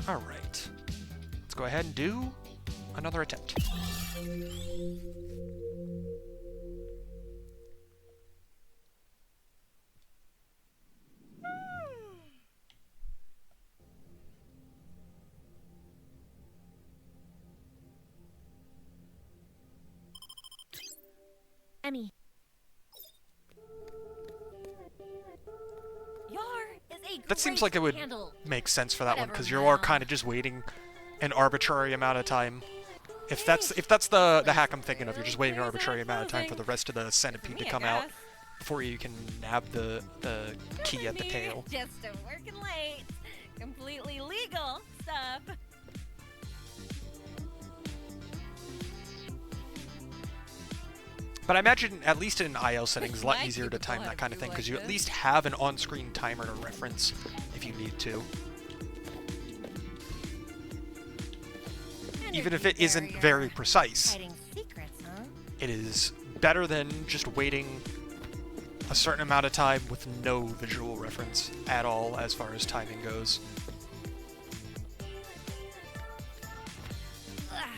Alright. Let's go ahead and do another attempt. Emmy. That seems like it would make sense for that one, because you are kind of just waiting an arbitrary amount of time. If that's the hack I'm thinking of, you're just waiting an arbitrary amount of time for the rest of the centipede to come out before you can nab the key at the tail. Just working late. Completely legal stuff. But I imagine, at least in IL settings, it's a lot easier to time that kind of thing, because you at least have an on-screen timer to reference if you need to. Even if it isn't very precise, it is better than just waiting a certain amount of time with no visual reference at all as far as timing goes.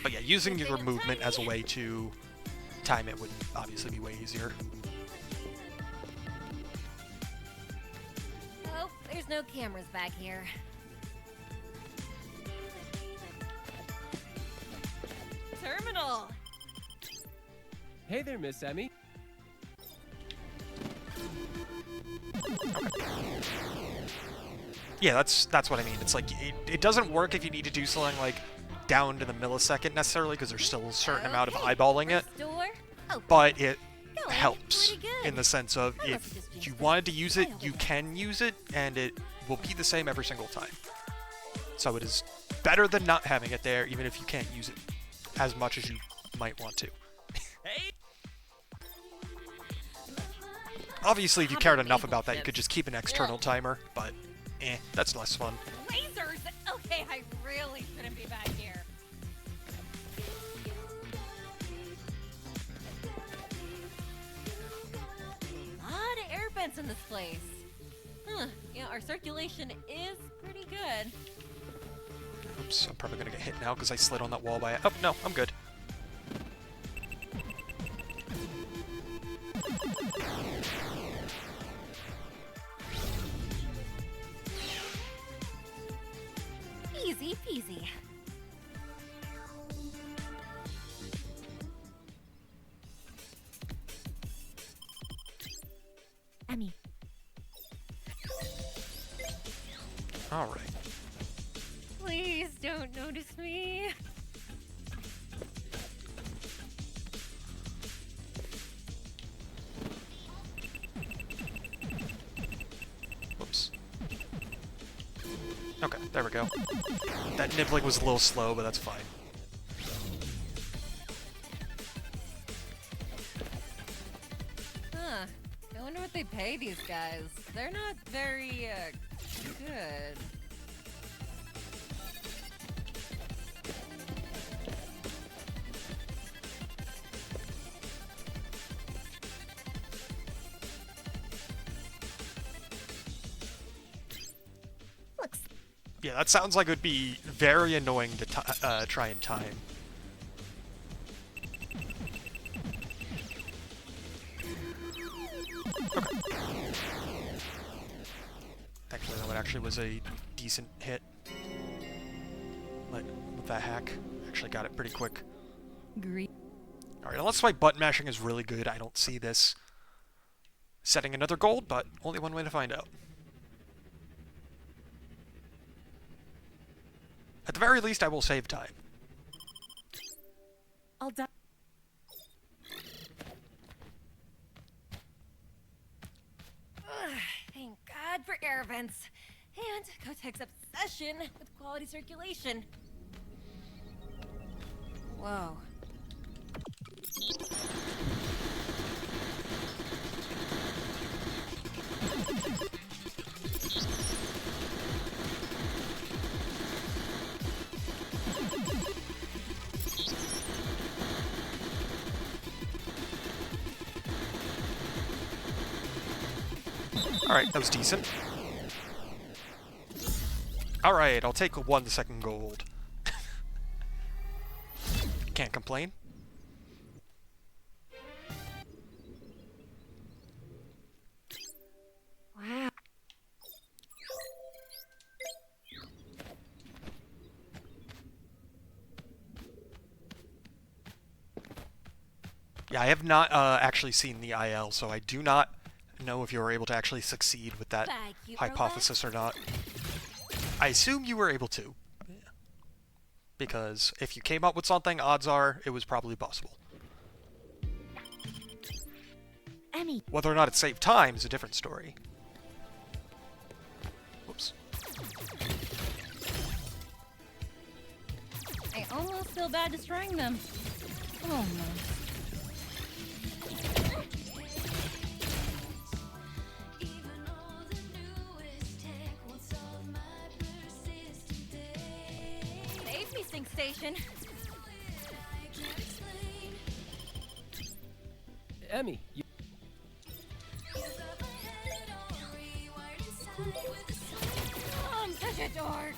But yeah, using your movement as a way to time it would obviously be way easier. Oh, there's no cameras back here. Terminal. Hey there, Miss Emmy. Okay. Yeah, that's what I mean. It's like it doesn't work if you need to do something like down to the millisecond necessarily, because there's still a certain amount of eyeballing it. But it helps in the sense of if you wanted to use it, you can use it, and it will be the same every single time. So it is better than not having it there, even if you can't use it as much as you might want to. Obviously, if you cared enough about that, you could just keep an external timer, but that's less fun. Lasers! Okay, I really shouldn't be back here. Air vents in this place. Huh. Yeah, our circulation is pretty good. Oops, I'm probably gonna get hit now because I slid on that wall by... Oh, no, I'm good. Easy peasy. Emmy. All right. Please don't notice me. Whoops. Okay, there we go. That nibbling was a little slow, but that's fine. Huh. I wonder what they pay these guys. They're not very, good. Yeah, that sounds like it would be very annoying to try and time. Okay. Thankfully, that one actually was a decent hit. With that hack, actually got it pretty quick. Alright, unless my button mashing is really good, I don't see this setting another gold, but only one way to find out. At the very least, I will save time. I'll die. Thank God for air vents. And Kotek's obsession with quality circulation. Whoa. Alright, that was decent. Alright, I'll take 1 second gold. Can't complain. Wow. Yeah, I have not actually seen the IL, so I do not know if you were able to actually succeed with that hypothesis or not. I assume you were able to. Yeah. Because if you came up with something, odds are it was probably possible. Emmy. Whether or not it saved time is a different story. Whoops. I almost feel bad destroying them. Oh no. Save me, Sync Station. Emmy, you... Oh, I'm such a dork.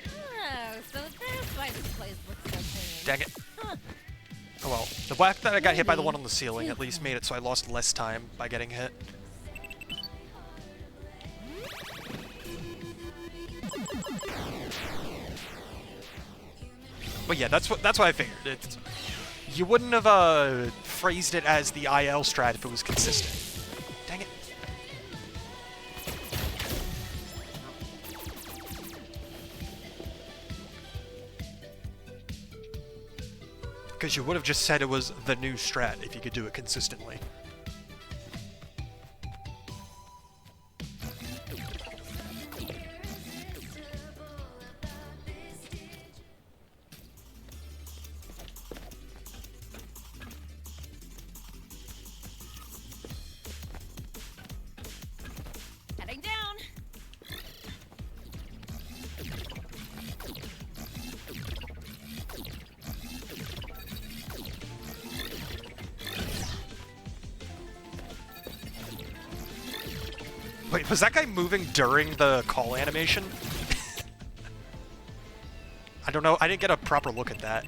Oh, so that's why this place looks so clean. Dang it. Huh. Oh well. The fact that I got hit by the one on the ceiling at least made it so I lost less time by getting hit. But yeah, that's what I figured. You wouldn't have phrased it as the IL strat if it was consistent. Dang it. Because you would have just said it was the new strat if you could do it consistently. Heading down. Wait, was that guy moving during the call animation? I don't know. I didn't get a proper look at that.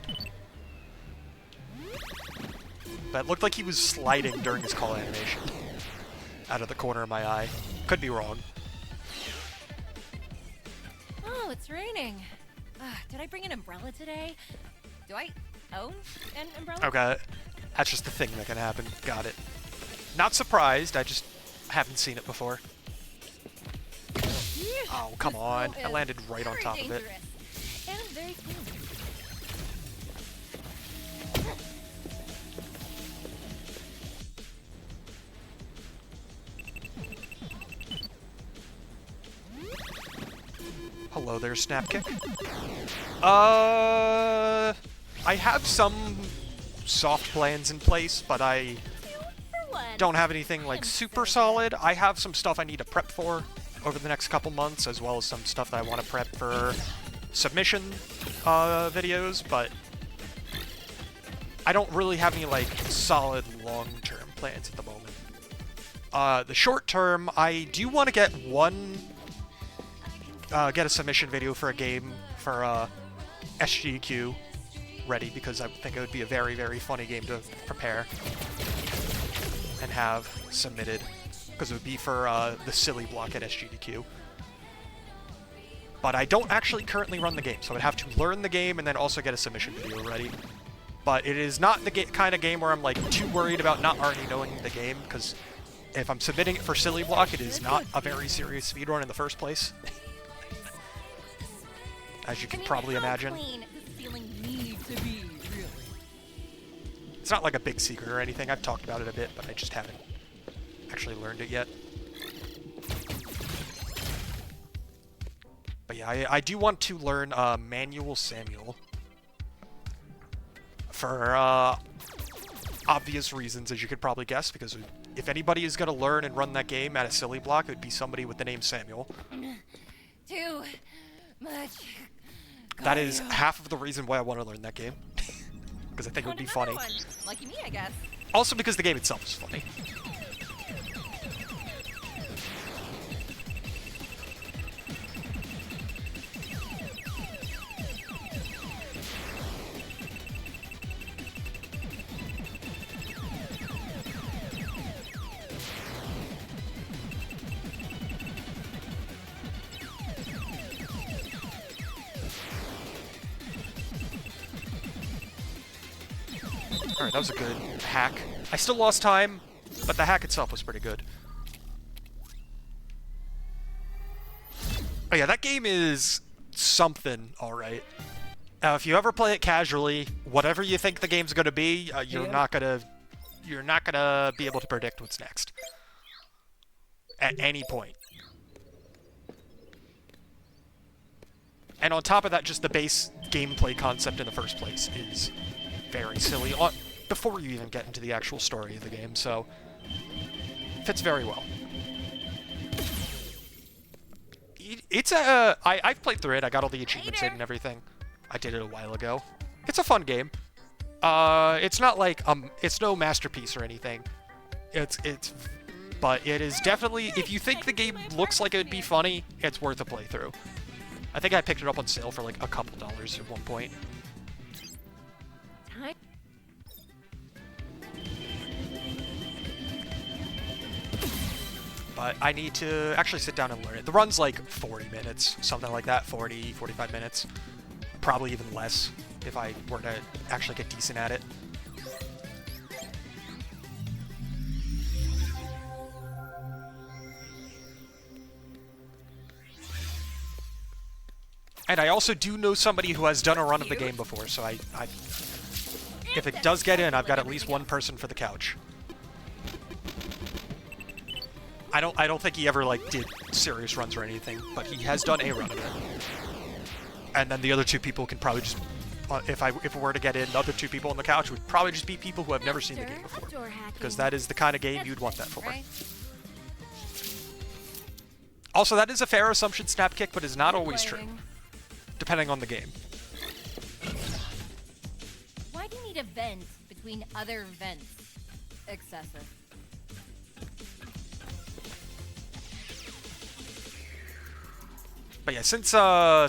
But it looked like he was sliding during his call animation. Out of the corner of my eye. Could be wrong. Oh, it's raining. Did I bring an umbrella today? Do I own an umbrella? Okay. That's just the thing that can happen. Got it. Not surprised. I just haven't seen it before. Oh, come on. I landed right on top of it. And very clean. Hello there, Snapkick. I have some soft plans in place, but I don't have anything like super solid. I have some stuff I need to prep for over the next couple months, as well as some stuff that I want to prep for submission videos, but I don't really have any like solid long-term plans at the moment. The short term, I do want to get get a submission video for a game for SGQ ready, because I think it would be a very, very funny game to prepare and have submitted, because it would be for the silly block at SGDQ. But I don't actually currently run the game, so I'd have to learn the game and then also get a submission video ready. But it is not the kind of game where I'm like too worried about not already knowing the game, because if I'm submitting it for silly block, it is not a very serious speedrun in the first place. As you can probably imagine. It's not like a big secret or anything. I've talked about it a bit, but I just haven't actually learned it yet. But yeah, I do want to learn Manual Samuel. For obvious reasons, as you could probably guess, because if anybody is going to learn and run that game at a silly block, it would be somebody with the name Samuel. Too much. That is half of the reason why I want to learn that game. Because I think it would be funny. Lucky me, I guess. Also because the game itself is funny. Alright, that was a good hack. I still lost time, but the hack itself was pretty good. Oh yeah, that game is something, alright. If you ever play it casually, whatever you think the game's gonna be, you're not gonna be able to predict what's next. At any point. And on top of that, just the base gameplay concept in the first place is very silly before you even get into the actual story of the game, so fits very well. I've played through it, I got all the achievements in and everything. I did it a while ago. It's a fun game. It's not like, it's no masterpiece or anything. But it is definitely, if you think the game looks like it would be funny, it's worth a playthrough. I think I picked it up on sale for like a couple dollars at one point. But I need to actually sit down and learn it. The run's like 40 minutes, something like that, 40, 45 minutes. Probably even less if I were to actually get decent at it. And I also do know somebody who has done a run of the game before, so if it does get in, I've got at least one person for the couch. I don't think he ever like did serious runs or anything, but he has done a run of it. And then the other two people can probably just, if it were to get in, the other two people on the couch would probably just be people who have never seen the game before, because that is the kind of game you'd want that for. Also, that is a fair assumption, Snapkick, but is not always true, depending on the game. Why do you need a vent between other vents? Excessive. But yeah, since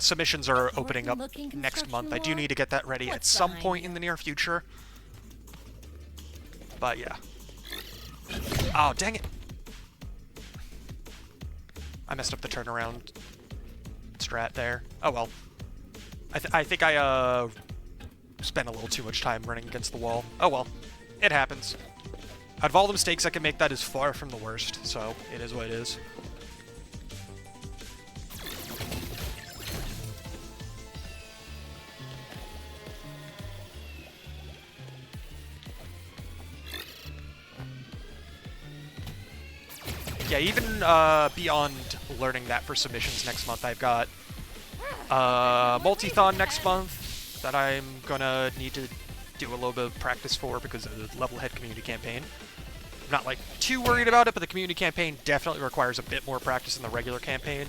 submissions are opening up next month, I do need to get that ready at some point in the near future. But yeah. Oh, dang it! I messed up the turnaround strat there. Oh well. I think I spent a little too much time running against the wall. Oh well. It happens. Out of all the mistakes I can make, that is far from the worst, so it is what it is. Yeah, even beyond learning that for submissions next month, I've got Multithon next month that I'm gonna need to do a little bit of practice for because of the Level Head community campaign. I'm not like too worried about it, but the community campaign definitely requires a bit more practice than the regular campaign.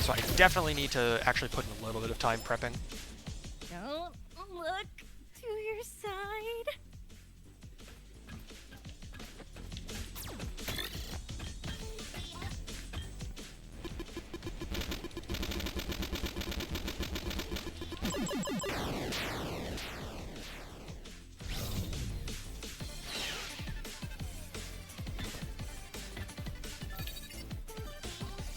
So I definitely need to actually put in a little bit of time prepping. Don't look to your side.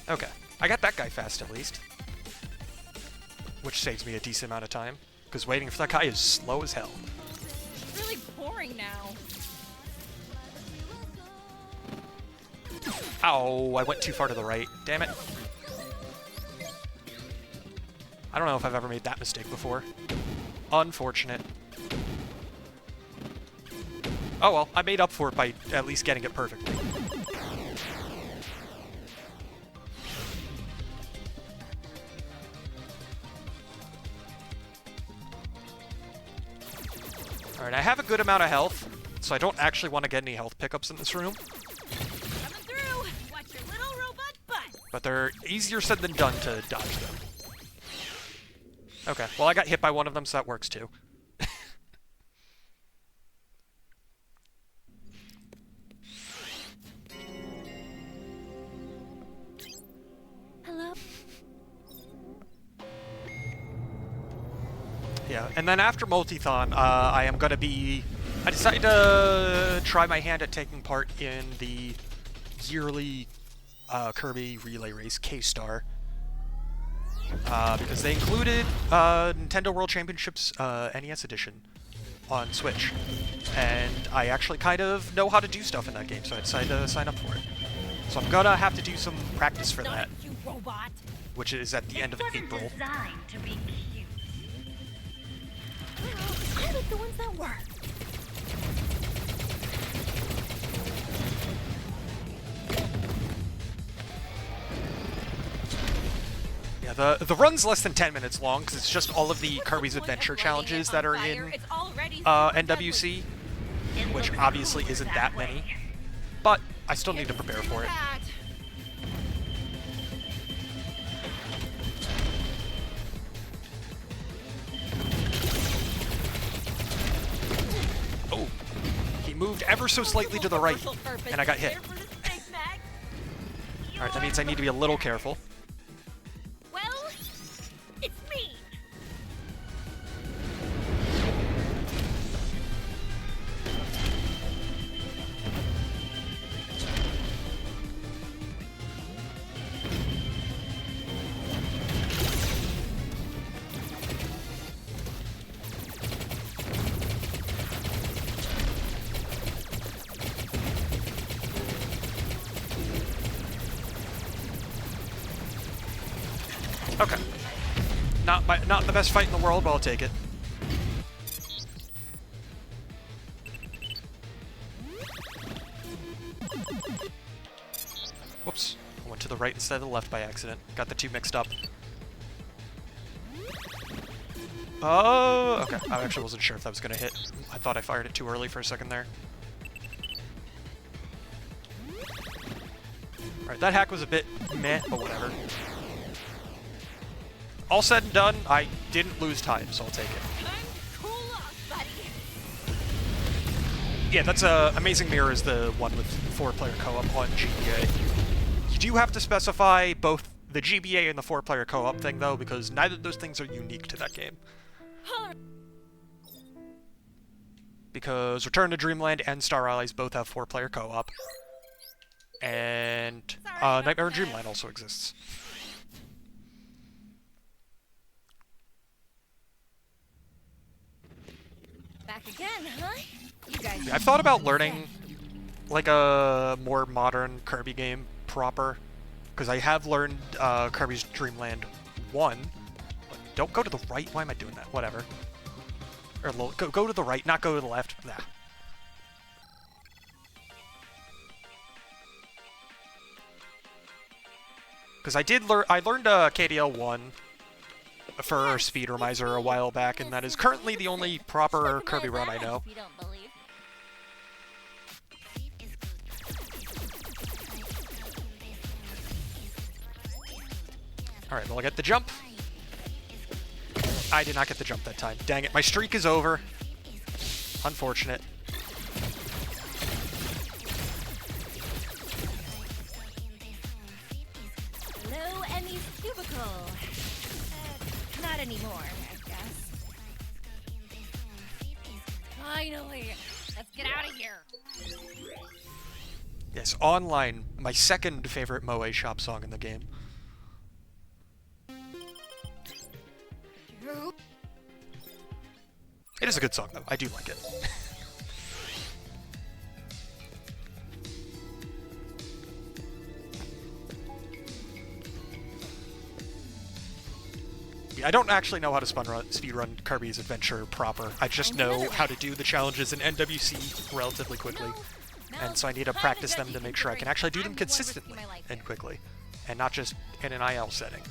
Okay, I got that guy fast at least. Which saves me a decent amount of time, because waiting for that guy is slow as hell. It's really boring now. Ow, I went too far to the right. Damn it. I don't know if I've ever made that mistake before. Unfortunate. Oh well, I made up for it by at least getting it perfectly. Alright, I have a good amount of health, so I don't actually want to get any health pickups in this room. Coming through. Watch your little robot butt. But they're easier said than done to dodge them. Okay, well I got hit by one of them, so that works too. Hello? Yeah, and then after Multithon, I am going to be... I decided to try my hand at taking part in the yearly Kirby Relay Race K-Star. Because they included Nintendo World Championships NES Edition. on Switch. And I actually kind of know how to do stuff in that game, so I decided to sign up for it. So I'm gonna have to do some practice for that, You robot. which is at the end of April. Designed to be cute. I like the ones that work. Yeah, the run's less than 10 minutes long because it's just all of the Kirby's Adventure challenges that are in NWC, which obviously isn't that many, but I still need to prepare for it. Oh, he moved ever so slightly to the right, and I got hit. Alright, that means I need to be a little careful. Well, it's me. Okay. Not the best fight in the world, but I'll take it. Whoops. I went to the right instead of the left by accident. Got the two mixed up. Oh, okay. I actually wasn't sure if that was going to hit. I thought I fired it too early for a second there. Alright, that hack was a bit meh, but whatever. All said and done, I didn't lose time, so I'll take it. Cool off, buddy. Yeah, that's Amazing Mirror is the one with 4-player co-op on GBA. You do have to specify both the GBA and the 4-player co-op thing, though, because neither of those things are unique to that game. Because Return to Dreamland and Star Allies both have 4-player co-op. And Nightmare in Dreamland also exists. Back again, huh? You guys. Yeah, I've thought about learning like a more modern Kirby game proper, because I have learned Kirby's Dreamland 1. Don't go to the right. Why am I doing that? Whatever. Or go to the right, not go to the left. Nah. Because I learned KDL 1 for Speedrun a while back, and that is currently the only proper Kirby run I know. Alright, well I get the jump. I did not get the jump that time. Dang it, my streak is over. Unfortunate. Hello, Emmy's cubicle. Not anymore, I guess. Finally! Let's get out of here! Yes, Online, my second favorite Moe Shop song in the game. It is a good song, though. I do like it. Yeah, I don't actually know how to speedrun Kirby's Adventure proper. I just know how to do the challenges in NWC relatively quickly. And so I need to practice them to make sure I can actually do them consistently and quickly, and not just in an IL setting.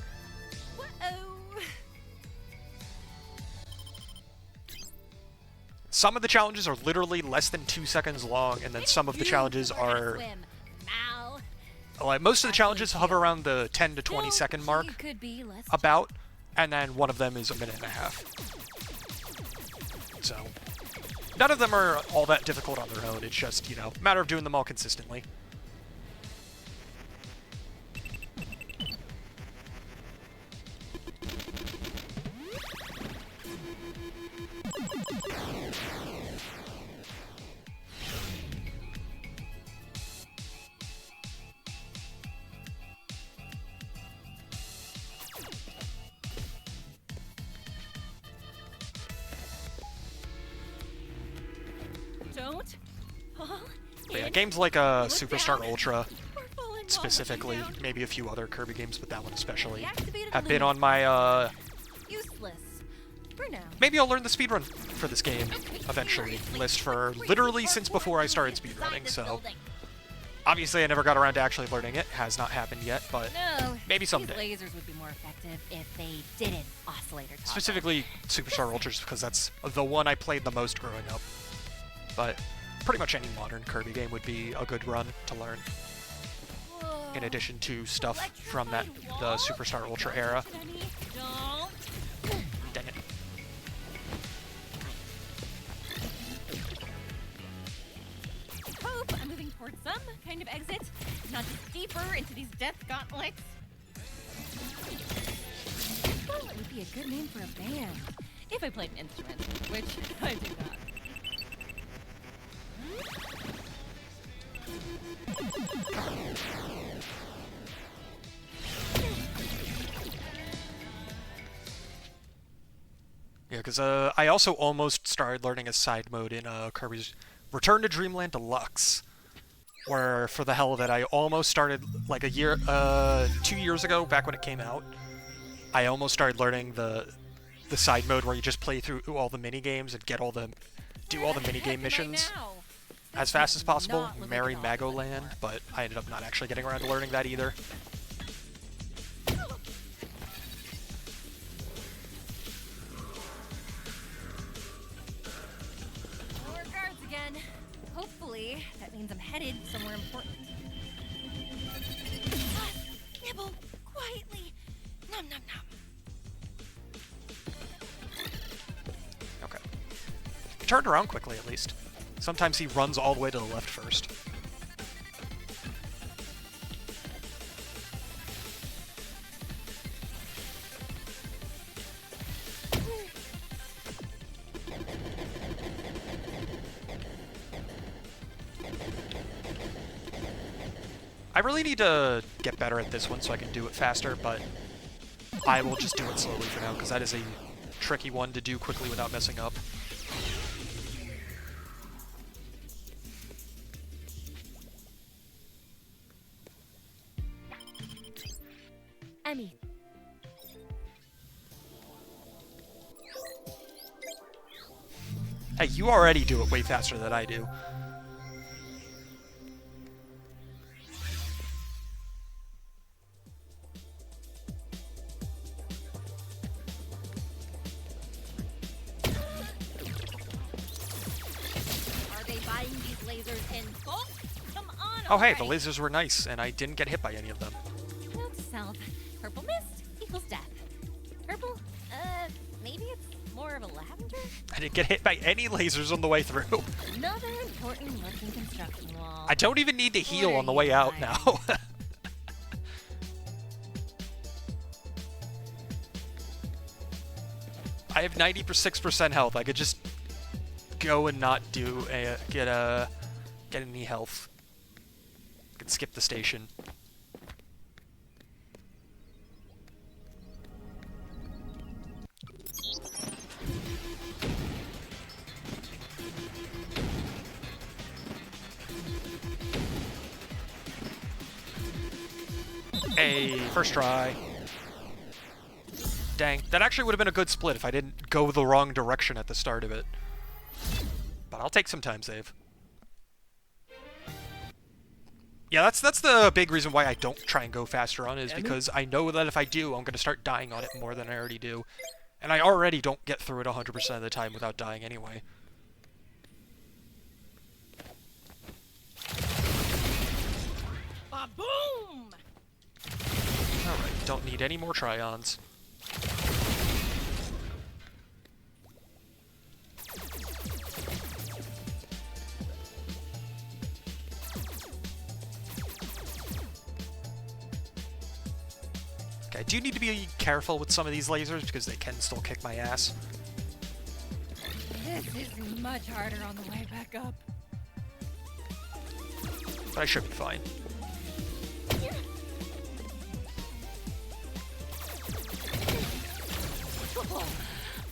Some of the challenges are literally less than 2 seconds long, and then some of the challenges are... Like, most of the challenges hover around the 10 to 20 second mark, about, and then one of them is 1.5 minutes. So, none of them are all that difficult on their own, it's just, you know, a matter of doing them all consistently. But yeah, games like Superstar Ultra, specifically, maybe a few other Kirby games, but that one especially, have been on my, Useless. For now. maybe I'll learn the speedrun for this game eventually list for literally since before I started speedrunning, so obviously I never got around to actually learning it. Has not happened yet, but No, maybe someday. These lasers would be more effective if they didn't oscillator toggle. Specifically Superstar Ultra, just because that's the one I played the most growing up. But pretty much any modern Kirby game would be a good run to learn. Whoa. In addition to stuff from the Superstar Ultra era. Don't. Dang it. Hope I'm moving towards some kind of exit, not just deeper into these death gauntlets. Well, it would be a good name for a band if I played an instrument, which I do not. Yeah, because I also almost started learning a side mode in Kirby's Return to Dreamland Deluxe, where for the hell of it, I almost started like 2 years ago, back when it came out. I almost started learning the side mode where you just play through all the mini games and do all the mini game missions as fast as possible. Merry Magoland, but I ended up not actually getting around to learning that either. More guards again. Hopefully, that means I'm headed somewhere important. Nibble quietly. Nom nom nom. Okay. He turned around quickly, at least. Sometimes he runs all the way to the left first. I really need to get better at this one so I can do it faster, but I will just do it slowly for now, because that is a tricky one to do quickly without messing up. Emmy. Hey, you already do it way faster than I do. Are they buying these lasers in bulk? Come on. Oh hey, already. the lasers were nice, and I didn't get hit by any of them. Note to self. Purple mist equals death. Purple? Maybe it's more of a lavender? I didn't get hit by any lasers on the way through. Another important looking construction wall. I don't even need to heal What on the are way you out hiding? now. I have 96% health. I could just go and not do get any health. I could skip the station. Hey, first try. Dang, that actually would have been a good split if I didn't go the wrong direction at the start of it. But I'll take some time save. Yeah, that's the big reason why I don't try and go faster on it, is because I know that if I do, I'm going to start dying on it more than I already do. And I already don't get through it 100% of the time without dying anyway. Ba-boom! Alright, don't need any more try-ons. Okay, I do need to be careful with some of these lasers because they can still kick my ass. This is much harder on the way back up. But I should be fine. Oh,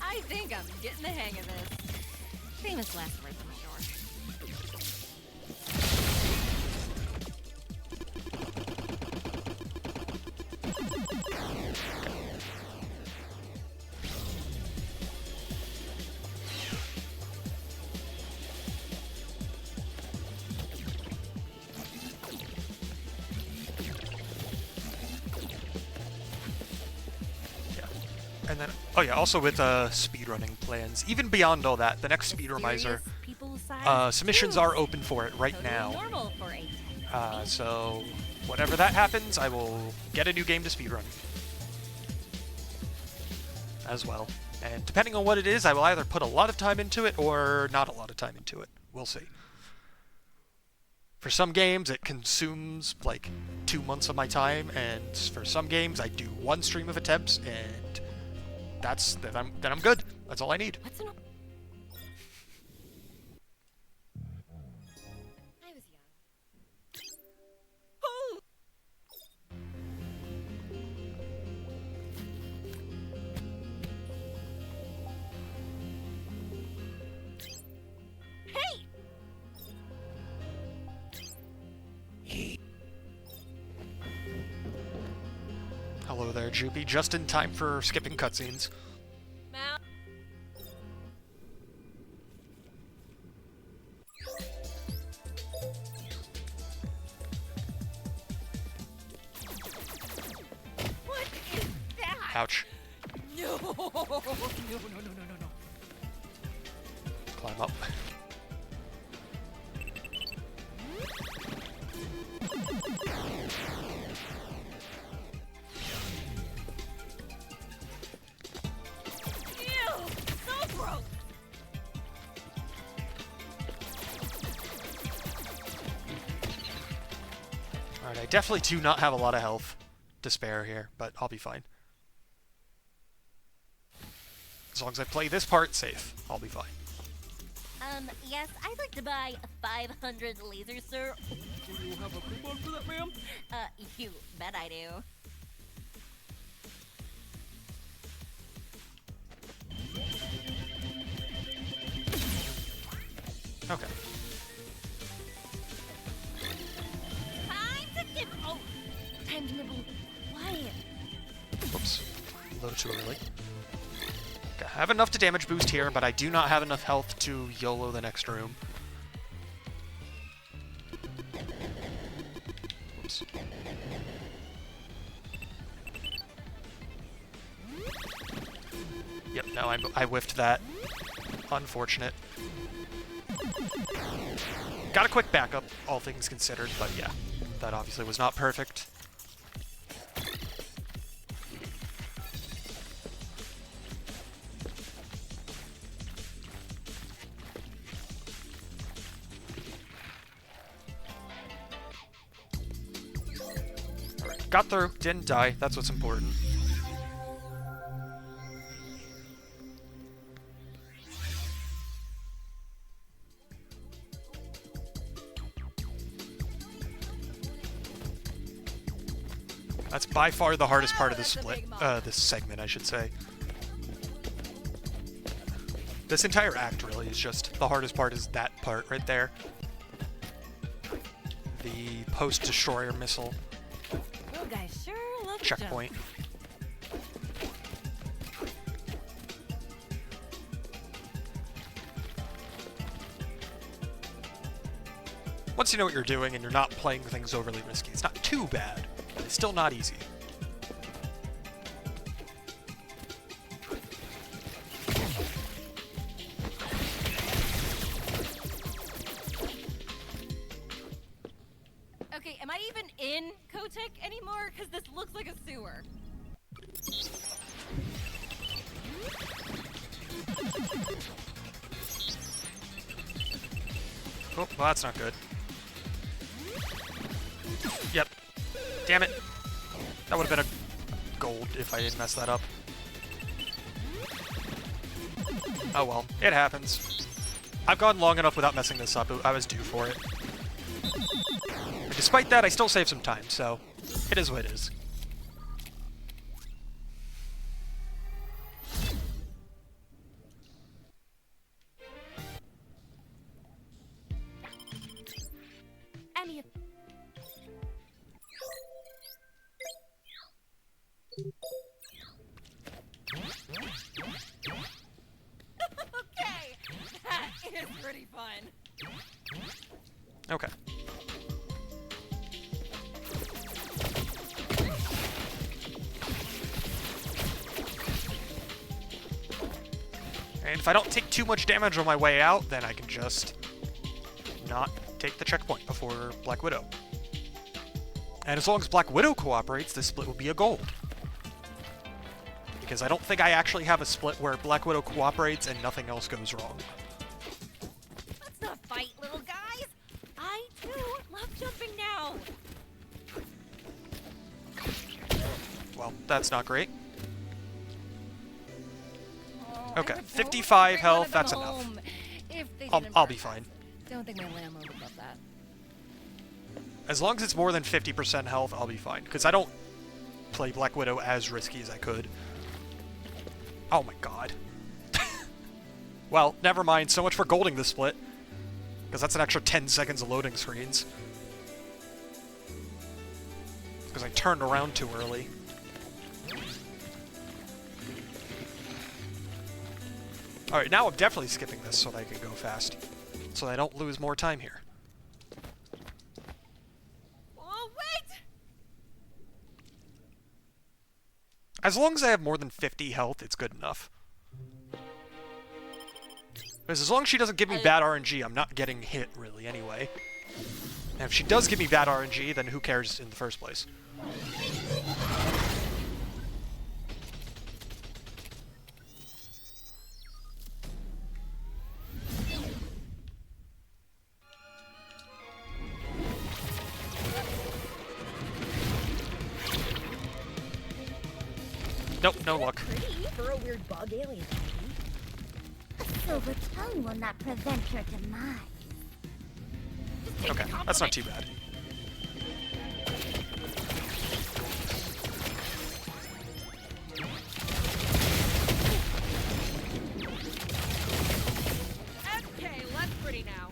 I think I'm getting the hang of this. Famous last words, I'm sure. And then, oh yeah, also with speedrunning plans, even beyond all that, the next Speedrunizer, submissions are open for it right now. So whenever that happens, I will get a new game to speedrun as well. And depending on what it is, I will either put a lot of time into it or not a lot of time into it. We'll see. For some games, it consumes like 2 months of my time, and for some games, I do 1 stream of attempts, and then I'm good. That's all I need. I was young. Oh! Hey! Hello there, Joopy. Just in time for skipping cutscenes. Mount. What is that? Ouch. No! No, no, no, no, no, no. Climb up. Ew! So gross! Alright, I definitely do not have a lot of health to spare here, but I'll be fine. As long as I play this part safe, I'll be fine. Yes, I'd like to buy 500 lasers, sir. Do you have a coupon for that, ma'am? You bet I do. Okay. Time to nibble. Oh, time to nibble. Quiet. Whoops. A little too early. Okay, I have enough to damage boost here, but I do not have enough health to YOLO the next room. Whoops. Yep, no, I whiffed that. Unfortunate. Got a quick backup, all things considered, but yeah, that obviously was not perfect. Alright, got through, didn't die, that's what's important. That's by far the hardest part of this this segment, I should say. This entire act really is just, the hardest part is that part right there. The post-destroyer missile You guys sure love checkpoint. Once you know what you're doing and you're not playing things overly risky, it's not too bad, but it's still not easy. Okay, am I even in Kotek anymore? Because this looks like a sewer. Oh, well, that's not good. Yep. Damn it. That would have been a gold if I didn't mess that up. Oh well, it happens. I've gone long enough without messing this up. I was due for it. And despite that, I still saved some time, so it is what it is. Annie. Okay, that is pretty fun. Okay. And if I don't take too much damage on my way out, then I can just not take the checkpoint before Black Widow. And as long as Black Widow cooperates, this split will be a gold. Because I don't think I actually have a split where Black Widow cooperates and nothing else goes wrong. Let's not fight, little guys. I, too, love jumping now. Well, that's not great. Oh, Okay, I would 55 totally health, want that's to go enough. home if they I'll didn't be burn fine. that. Don't think my landlord would love that. As long as it's more than 50% health, I'll be fine. Because I don't play Black Widow as risky as I could. Oh my god. Well, never mind. So much for golding the split. Because that's an extra 10 seconds of loading screens. Because I turned around too early. Alright, now I'm definitely skipping this so that I can go fast. So that I don't lose more time here. Oh, wait! As long as I have more than 50 health, it's good enough. Because as long as she doesn't give me bad RNG, I'm not getting hit, really, anyway. And if she does give me bad RNG, then who cares in the first place? Nope, no luck. Pretty for a weird bug alien. A silver tongue will not prevent your demise. Okay, that's not too bad. Okay, less pretty now.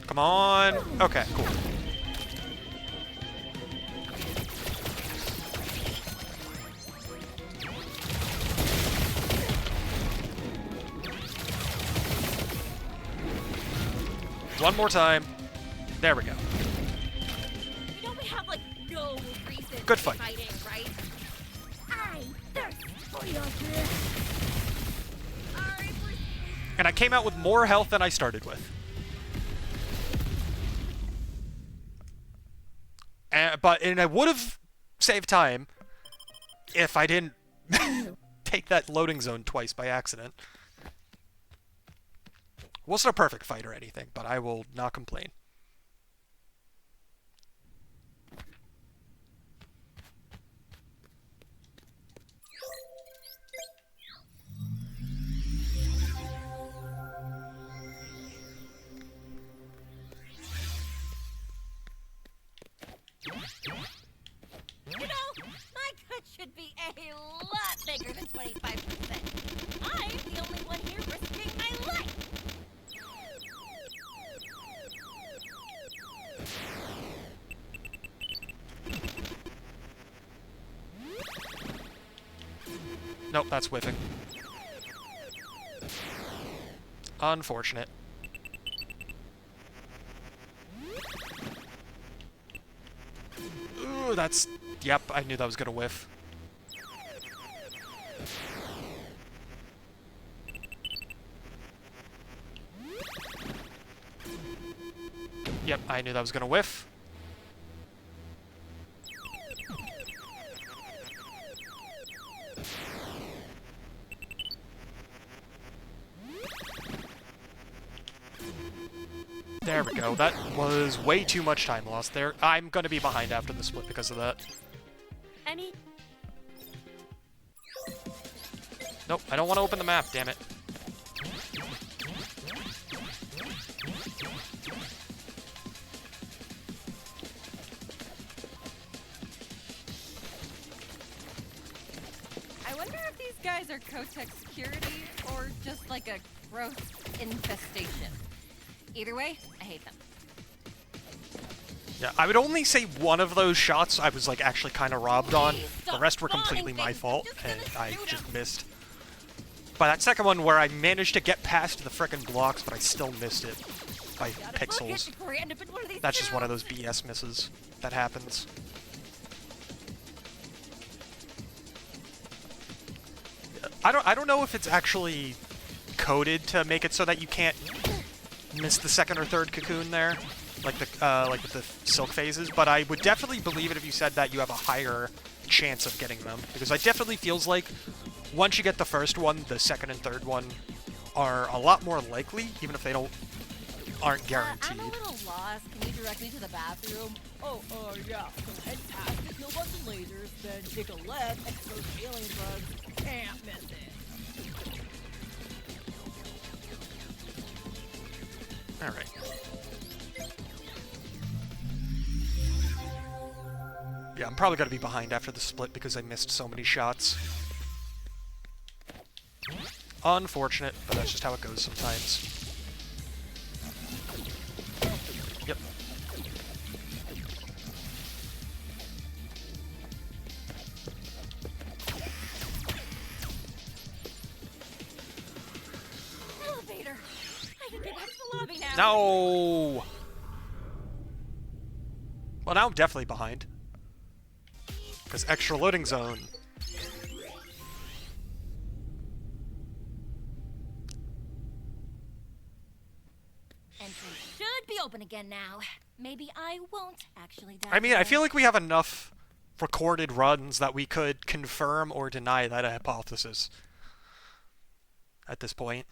Come on. Okay, cool. One more time. There we go. You know we have, like, no reason Good to fight. be fighting, right? I thirst for your blood. Alright, we're... And I came out with more health than I started with. And I would have saved time if I didn't take that loading zone twice by accident. Wasn't a perfect fight or anything, but I will not complain. You know, my cut should be a lot bigger than 25%. I'm the only one here risking my life. Nope, that's whiffing. Unfortunate. Ooh, that's... Yep, I knew that was gonna whiff. Yep, I knew that was gonna whiff. There we go. That was way too much time lost there. I'm gonna be behind after the split because of that. Any... Nope, I don't want to open the map, damn it. I wonder if these guys are Kotek security or just like a gross infestation. Either way, I hate them. Yeah, I would only say one of those shots I was like actually kind of robbed on. Please The stop rest were spawning completely my things. fault, I'm and just gonna I shoot just 'em. missed. But that second one where I managed to get past the frickin' blocks, but I still missed it by Gotta book it pixels. before I end up in one of these That's just one of those tubes. BS misses that happens. I don't know if it's actually coded to make it so that you can't miss the second or third cocoon there, like with the silk phases. But I would definitely believe it if you said that you have a higher chance of getting them, because it definitely feels like once you get the first one, the second and third one are a lot more likely, even if they aren't guaranteed. I'm a little lost. Can you direct me to the bathroom? Oh, yeah. So head past it, kill a bunch of lasers, then take a left, expose alien bugs. Can't miss it. Alright. Yeah, I'm probably going to be behind after the split because I missed so many shots. Unfortunate, but that's just how it goes sometimes. Yep. Elevator. I can get back to the lobby now. No! Well, now I'm definitely behind. Because extra loading zone. Entrance should be open again now. Maybe I won't actually die. I mean, I today. feel like we have enough recorded runs that we could confirm or deny that hypothesis at this point.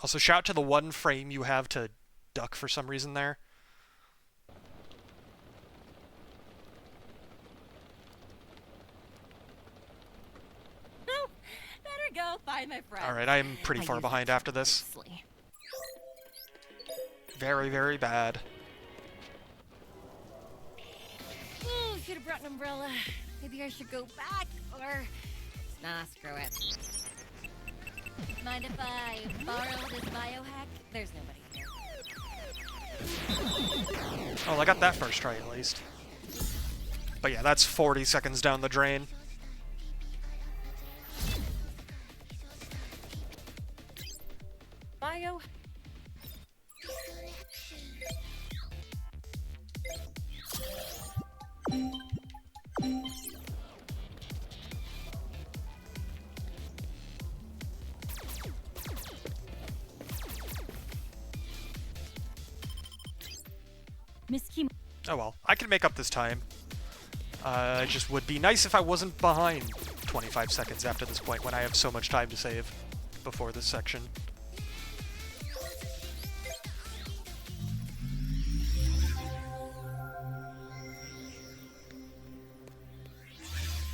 Also, shout to the one frame you have to duck for some reason there. Oh, better go find my friend. Alright, I'm pretty far behind after this. Very, very bad. Ooh, should have brought an umbrella. Maybe I should go back, or... Nah, screw it. Mind if I borrow this biohack? There's nobody here. Oh, I got that first try at least. But yeah, that's 40 seconds down the drain. Bio... Miss Kim. Oh well, I can make up this time. It just would be nice if I wasn't behind 25 seconds after this point when I have so much time to save before this section.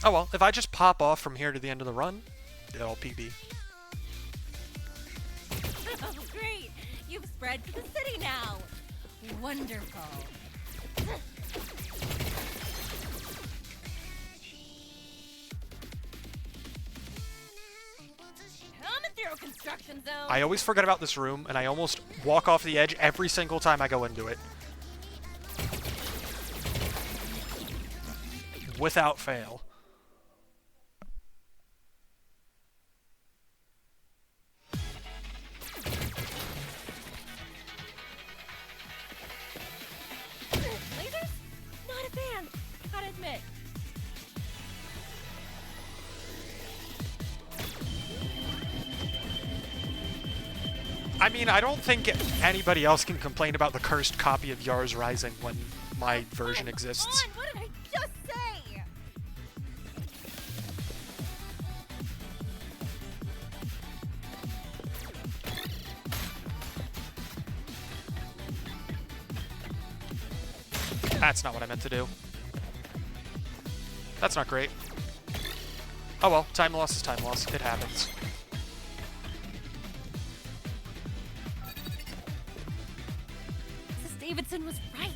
Oh well, if I just pop off from here to the end of the run, it'll PB. Oh, great! You've spread to the city now! Wonderful. Coming through construction zone! I always forget about this room, and I almost walk off the edge every single time I go into it. Without fail. Lasers? Not a fan. Gotta admit. I mean, I don't think anybody else can complain about the cursed copy of Yars Rising when my version exists. On, what did I just say? That's not what I meant to do. That's not great. Oh well, time loss is time loss. It happens. Mrs. Davidson was right.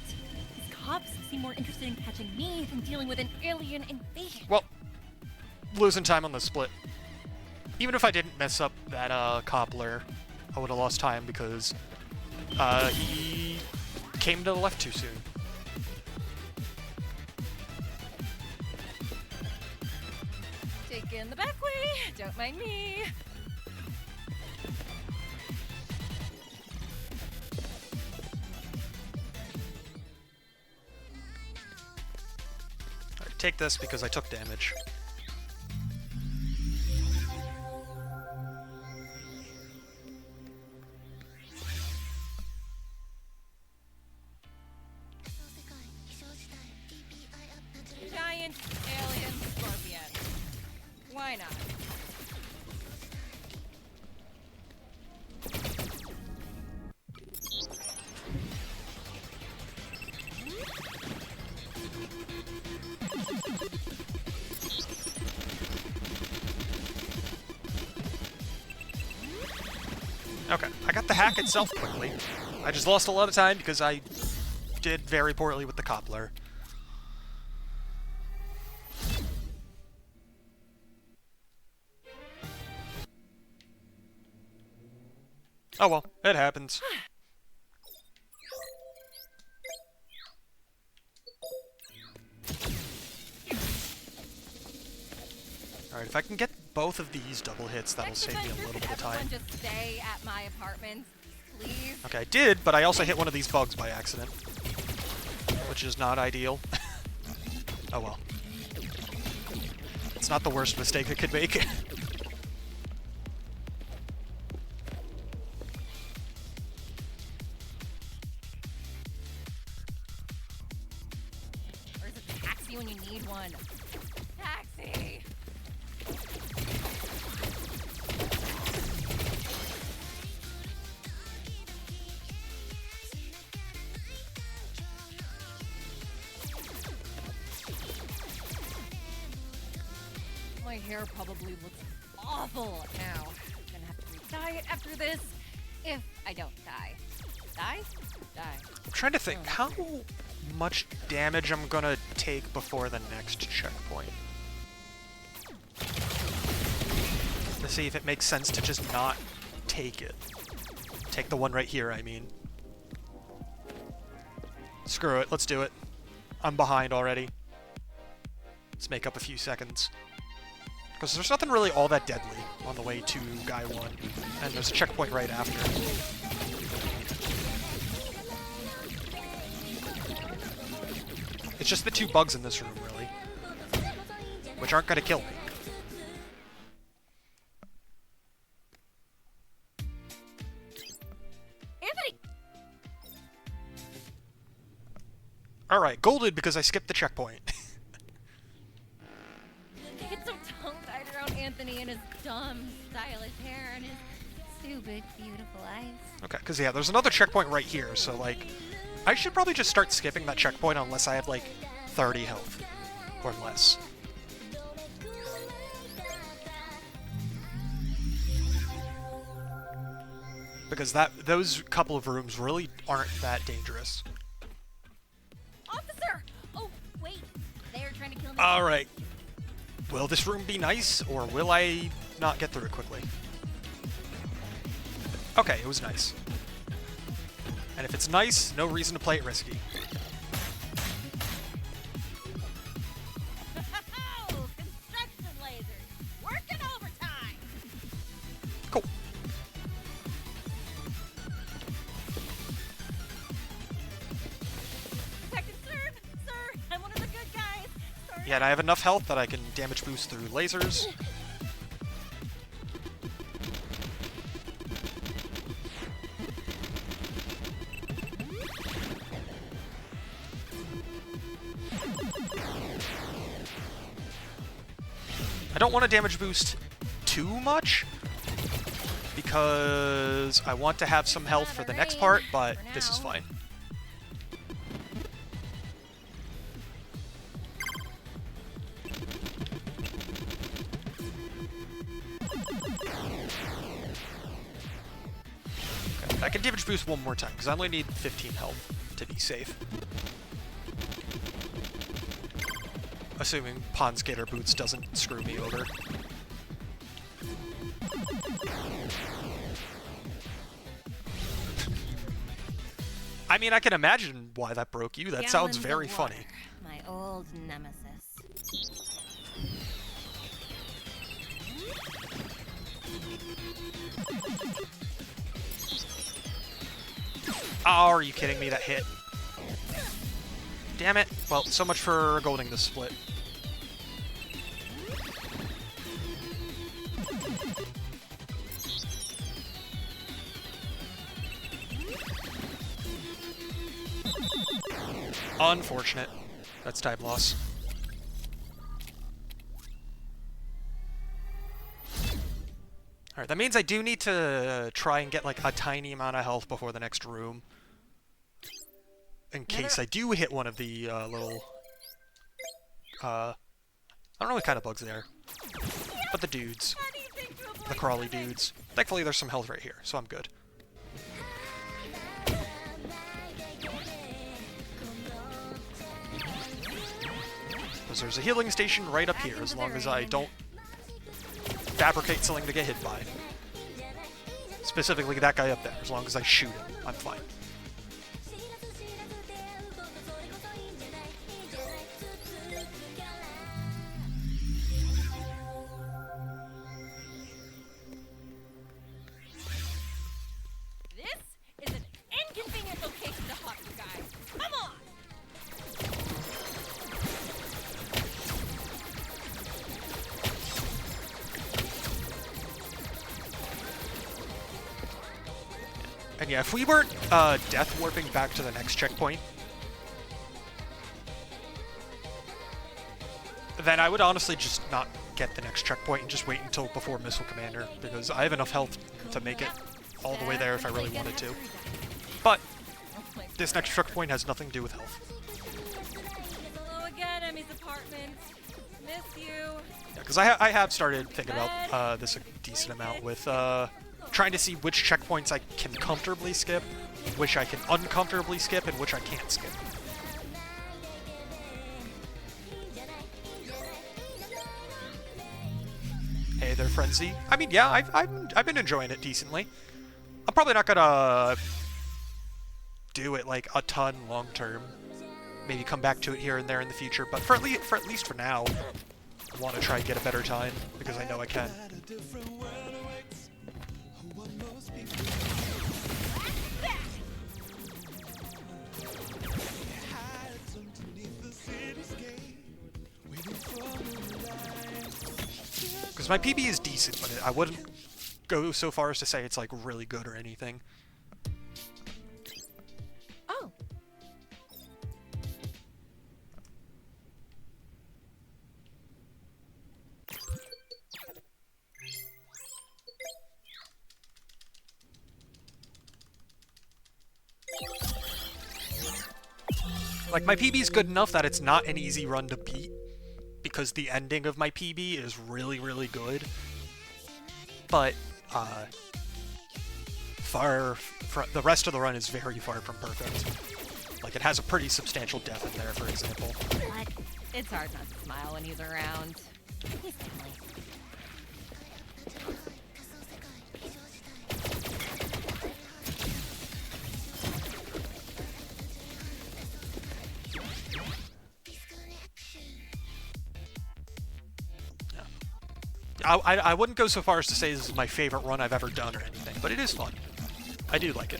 These cops seem more interested in catching me than dealing with an alien invasion. Well, losing time on the split. Even if I didn't mess up that cobbler, I would have lost time because he came to the left too soon. Take in the back way. Don't mind me. take this because I took damage. Giant alien scorpion. Why not? Okay, I got the hack itself quickly. I just lost a lot of time because I did very poorly with the cobbler. Oh well, it happens. Alright, if I can get both of these double hits, that'll save me a little bit of time. Just stay at my apartment, please. Okay, I did, but I also hit one of these bugs by accident. Which is not ideal. Oh well. It's not the worst mistake I could make. Where's a taxi when you need one? Taxi! My hair probably looks awful now. I'm gonna have to re-dye it after this, if I don't die. Die? Die. I'm trying to think how much damage I'm gonna take before the next checkpoint. To see if it makes sense to just not take it. Take the one right here, I mean. Screw it, let's do it. I'm behind already. Let's make up a few seconds. Because there's nothing really all that deadly on the way to Guy 1. And there's a checkpoint right after. It's just the two bugs in this room, really. Which aren't gonna kill me. Anthony! Alright, golded because I skipped the checkpoint. Get some tongue tied around Anthony and his dumb, stylish hair and his stupid, beautiful eyes. Okay, because yeah, there's another checkpoint right here, so like, I should probably just start skipping that checkpoint unless I have like 30 health or less. Because those couple of rooms really aren't that dangerous. Officer! Oh, wait. They're trying to kill me. Alright. Will this room be nice, or will I not get through it quickly? Okay, it was nice. And if it's nice, no reason to play it risky. Oh, construction lasers! Working overtime! Cool. Protected, sir, I'm one of the good guys. Sorry. Yeah, and I have enough health that I can damage boost through lasers. I don't want to damage boost too much, because I want to have some health for the next part, but this is fine. Okay, I can damage boost one more time, because I only need 15 health to be safe. Assuming Pond Skater Boots doesn't screw me over. I mean, I can imagine why that broke you. That sounds very funny. My old nemesis. Oh, are you kidding me? That hit. Damn it. Well, so much for golding this split. Unfortunate. That's time loss. Alright, that means I do need to try and get like a tiny amount of health before the next room. In case I do hit one of the little... I don't know what kind of bugs they are. But the dudes. The crawly dudes. Thankfully there's some health right here, so I'm good. Because there's a healing station right up here, as long as I don't fabricate something to get hit by. Specifically that guy up there, as long as I shoot him, I'm fine. This is an inconvenient location to hop, you guys. Come on! And yeah, if we weren't death warping back to the next checkpoint, then I would honestly just not get the next checkpoint and just wait until before Missile Commander, because I have enough health to make it all the way there if I really wanted to. But this next checkpoint has nothing to do with health. Hello again, Emmy's apartment. Miss you. Yeah, because I have started thinking about this a decent amount with trying to see which checkpoints I can comfortably skip, which I can uncomfortably skip, and which I can't skip. Hey there, Frenzy. I mean, yeah, I've been enjoying it decently. I'm probably not gonna do it like a ton long term. Maybe come back to it here and there in the future, but for at least for now, I want to try and get a better time because I know I can. Because my PB is decent, but I wouldn't go so far as to say it's like really good or anything. Oh. Like, my PB is good enough that it's not an easy run to beat, because the ending of my PB is really, really good. But, the rest of the run is very far from perfect. Like, it has a pretty substantial death in there, for example. It's hard not to smile when he's around. He's family. I wouldn't go so far as to say this is my favorite run I've ever done or anything, but it is fun. I do like it.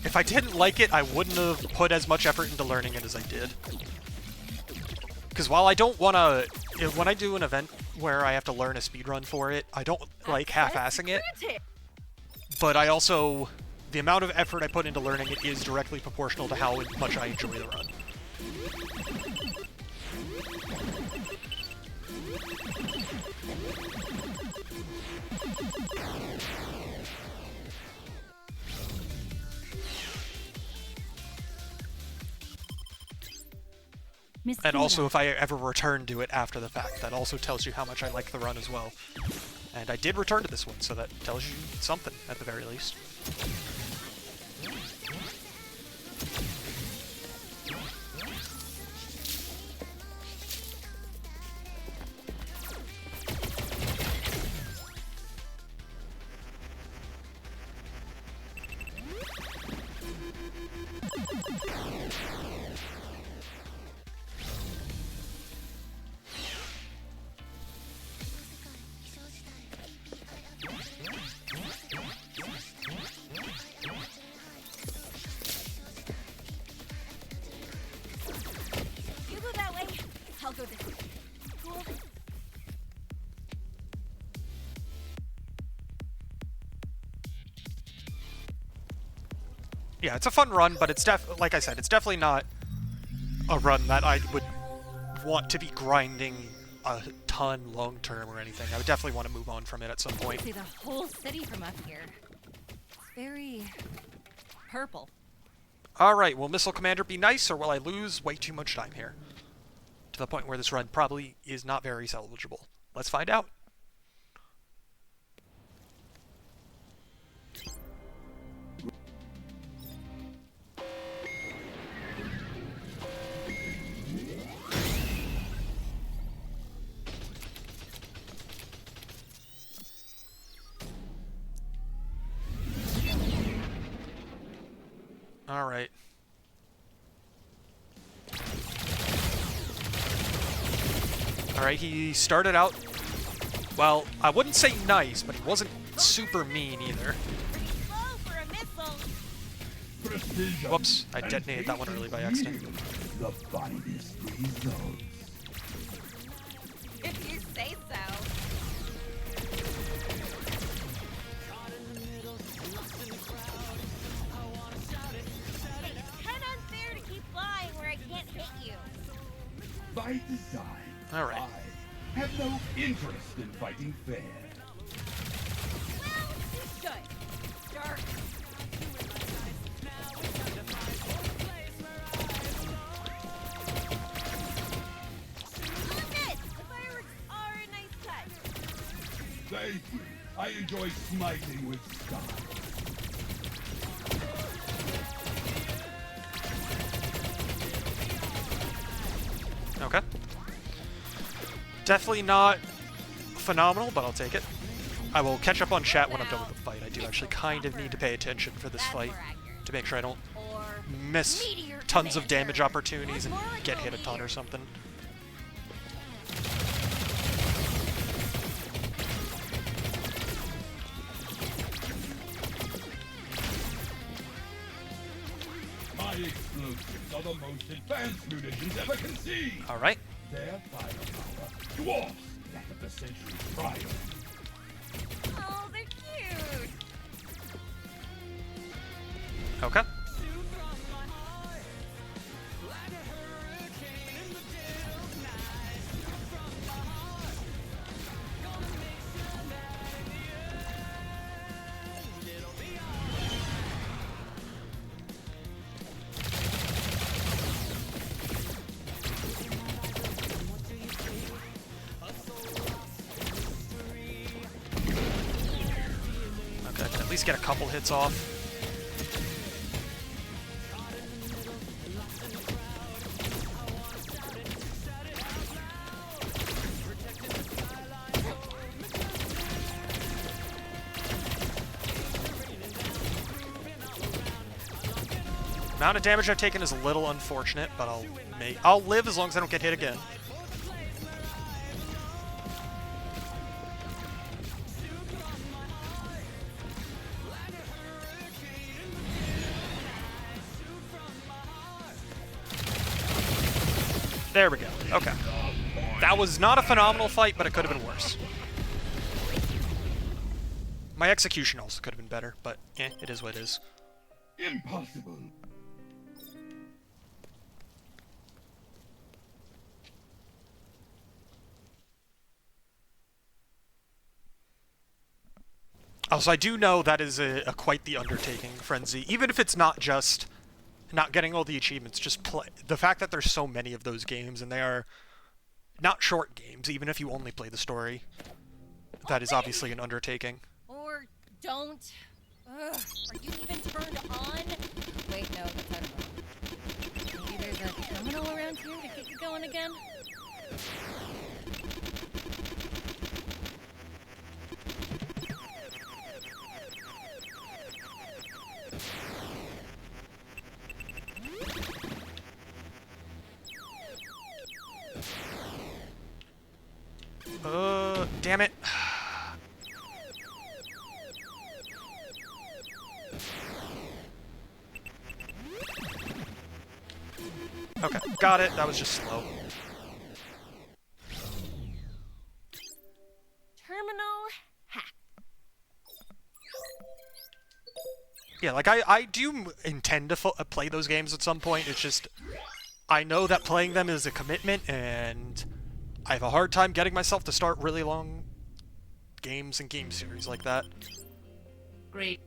If I didn't like it, I wouldn't have put as much effort into learning it as I did. Because while I don't want to... When I do an event where I have to learn a speedrun for it, I don't like half-assing it. But I also... The amount of effort I put into learning it is directly proportional to how much I enjoy the run. And also, if I ever return to it after the fact, that also tells you how much I like the run as well. And I did return to this one, so that tells you something, at the very least. Yeah, it's a fun run, but it's like I said, it's definitely not a run that I would want to be grinding a ton long term or anything. I would definitely want to move on from it at some point. See the whole city from up here. It's very purple. Alright, will Missile Commander be nice, or will I lose way too much time here? To the point where this run probably is not very salvageable. Let's find out. Alright. Alright, he started out, well, I wouldn't say nice, but he wasn't super mean either. Whoops, I detonated that one early by accident. The finest results. If you say so. By design, All right. I have no interest in fighting fair. Good. Dark. The fireworks are a nice touch. Thank you. I enjoy smiting with style. Okay. Definitely not phenomenal, but I'll take it. I will catch up on chat when I'm done with the fight. I do actually kind of need to pay attention for this fight to make sure I don't miss tons of damage opportunities and get hit a ton or something. My explosives are the most advanced munitions ever conceived. All right. Their firepower dwarfs that of the century prior. Oh, they're cute. Okay. Okay, I can at least get a couple hits off. Amount of damage I've taken is a little unfortunate, but I'll live as long as I don't get hit again. There we go. Okay. That was not a phenomenal fight, but it could have been worse. My execution also could have been better, but it is what it is. Impossible. Also, I do know that is a quite the undertaking, Frenzy. Even if it's not just not getting all the achievements, just play. The fact that there's so many of those games, and they are not short games, even if you only play the story, that is obviously an undertaking. Or don't. Ugh, are you even turned on? Wait, no, that's out of order. Maybe there's a terminal around here to get you going again? Damn it. Okay, got it. That was just slow. Terminal hack. Yeah, like I do intend to play those games at some point. It's just I know that playing them is a commitment, and I have a hard time getting myself to start really long games and game series like that. Great.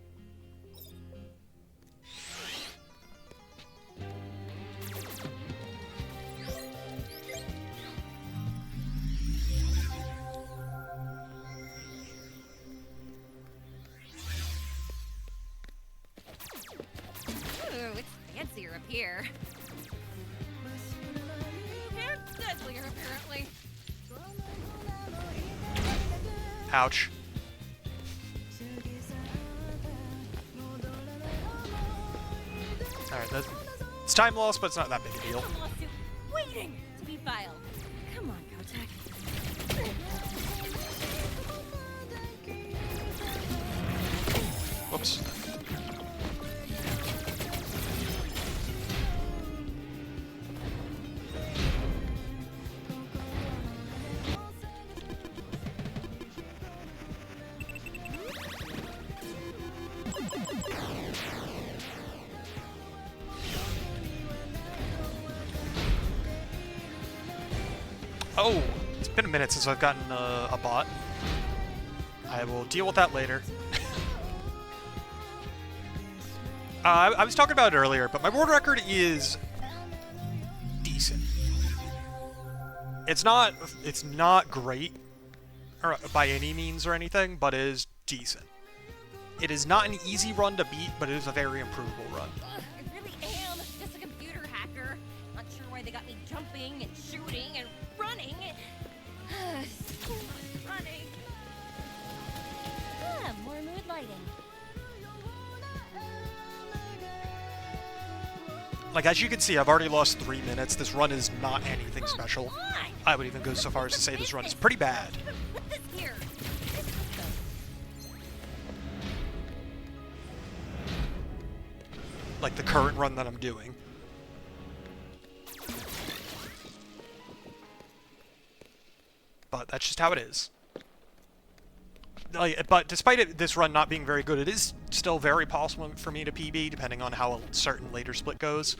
Ooh, it's fancier up here. They're deadlier, apparently. Ouch. Alright, it's time loss, but it's not that big a deal. A lawsuit waiting to be filed. Come on, Kotek. Whoops. Oh, it's been a minute since I've gotten a bot. I will deal with that later. I was talking about it earlier, but my world record is decent. It's not great or by any means or anything, but it is decent. It is not an easy run to beat, but it is a very improvable run. I really am just a computer hacker. Not sure why they got me jumping and shooting and running. Running. Ah, more mood lighting. Like, as you can see, I've already lost 3 minutes. This run is not anything special. Come on. I would even go so far as to say this run is pretty bad. Put this here. Like the current run that I'm doing. But that's just how it is. But despite this run not being very good, it is still very possible for me to PB, depending on how a certain later split goes.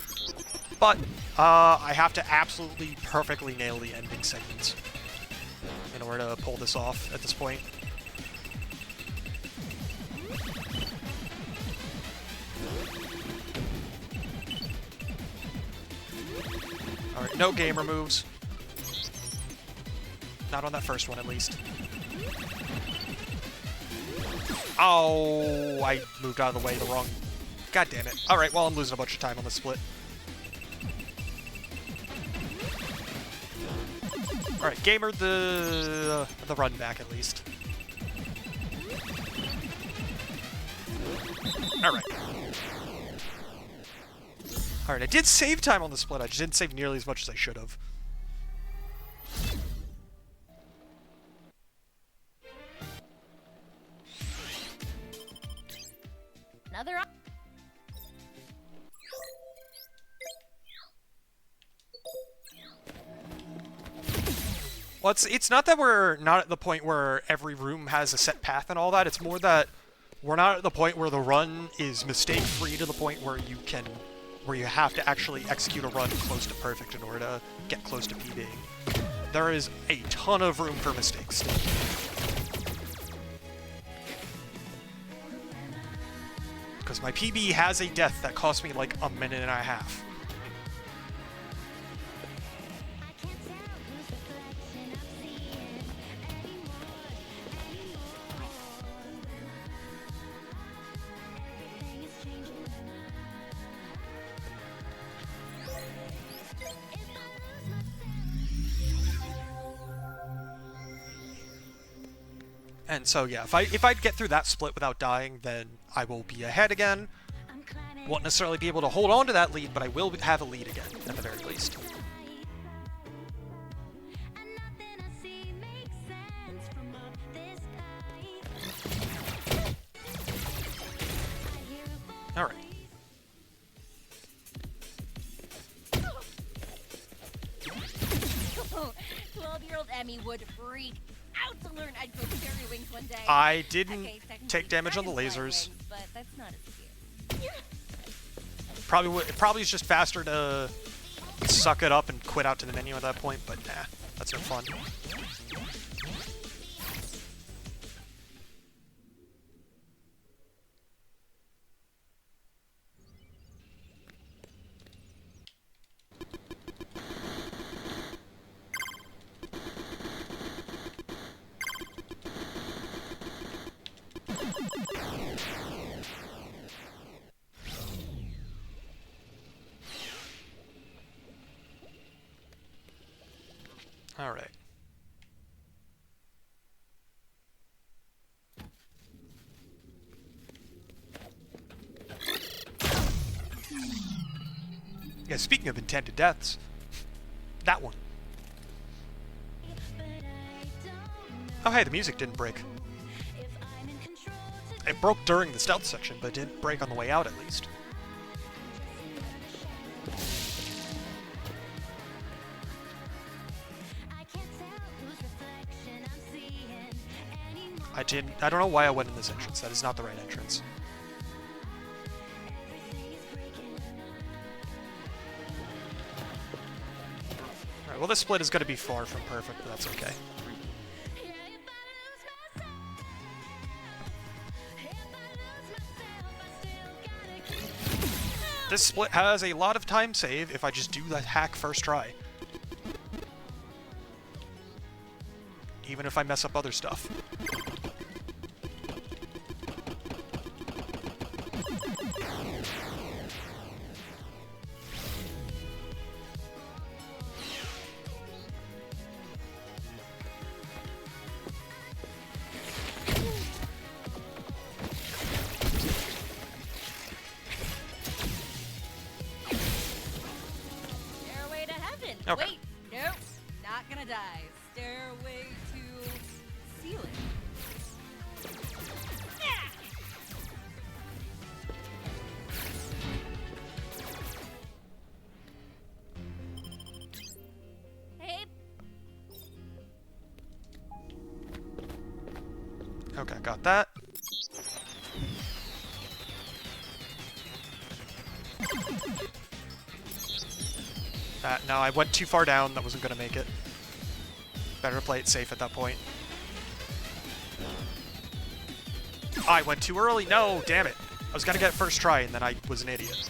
But I have to absolutely perfectly nail the ending segments in order to pull this off at this point. Alright, no gamer moves. Not on that first one, at least. Oh, I moved out of the way the wrong... God damn it. Alright, well, I'm losing a bunch of time on the split. Alright, gamer the run back, at least. Alright. Alright, I did save time on the split, I just didn't save nearly as much as I should have. Another. Well, it's not that we're not at the point where every room has a set path and all that, it's more that we're not at the point where the run is mistake-free to the point where you have to actually execute a run close to perfect in order to get close to PBing. There is a ton of room for mistakes still. Because my PB has a death that cost me like a minute and a half. And so yeah, if I get through that split without dying, then I will be ahead again. Won't necessarily be able to hold on to that lead, but I will have a lead again, at the very least. Alright. 12-year-old Emmy would freak out to learn I'd grow fairy wings one day. I didn't Okay, technically, take damage on the dragonfly lasers. wings, but that's not as cute. Probably is just faster to suck it up and quit out to the menu at that point, but nah, that's no fun. All right. Yeah, speaking of intended deaths, that one. Oh hey, the music didn't break. It broke during the stealth section, but it didn't break on the way out at least. I don't know why I went in this entrance. That is not the right entrance. Alright, well this split is going to be far from perfect, but that's okay. This split has a lot of time save if I just do the hack first try. Even if I mess up other stuff. Okay. Wait, nope, not gonna die. Stairway to ceiling. Ah! Hey. Okay, got that. No, I went too far down. That wasn't going to make it. Better play it safe at that point. I went too early. No, damn it. I was going to get first try, and then I was an idiot.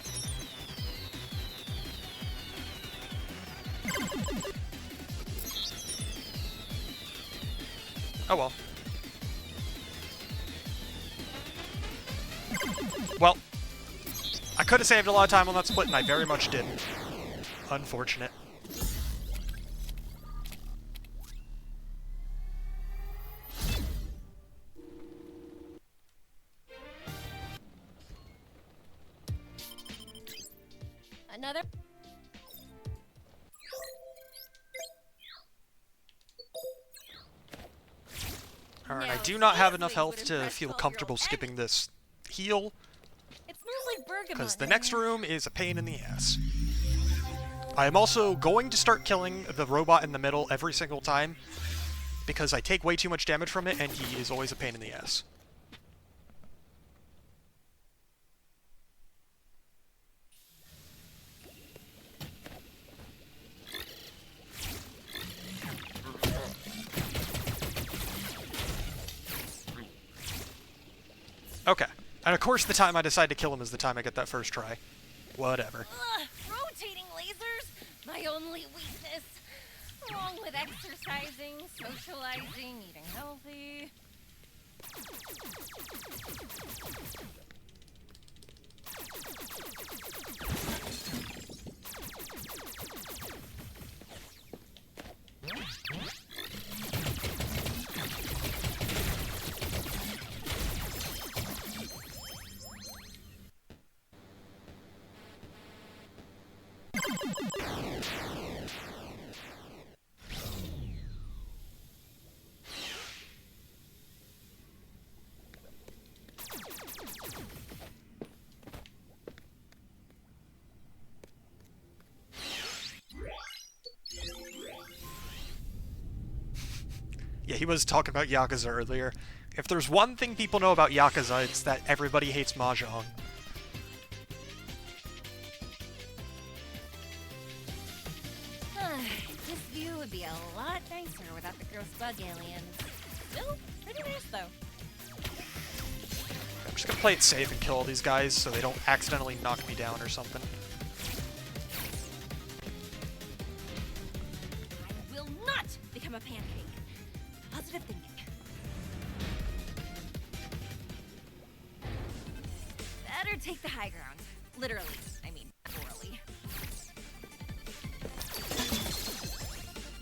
Oh well. Well, I could have saved a lot of time on that split, and I very much didn't. Unfortunate. Another. Alright, I do not have enough health to feel comfortable skipping this heal, It smells like bergamot. because the next room is a pain in the ass. I am also going to start killing the robot in the middle every single time, because I take way too much damage from it, and he is always a pain in the ass. Okay. And of course the time I decide to kill him is the time I get that first try. Whatever. Ugh, rotating lasers? My only weakness. Wrong with exercising, socializing, eating healthy. Yeah, he was talking about Yakuza earlier. If there's one thing people know about Yakuza, it's that everybody hates Mahjong. a lot nicer without the gross bug aliens. Still pretty nice though. I'm just gonna play it safe and kill all these guys so they don't accidentally knock me down or something. I will not become a pancake. Positive thinking. Better take the high ground. Literally. I mean, orally.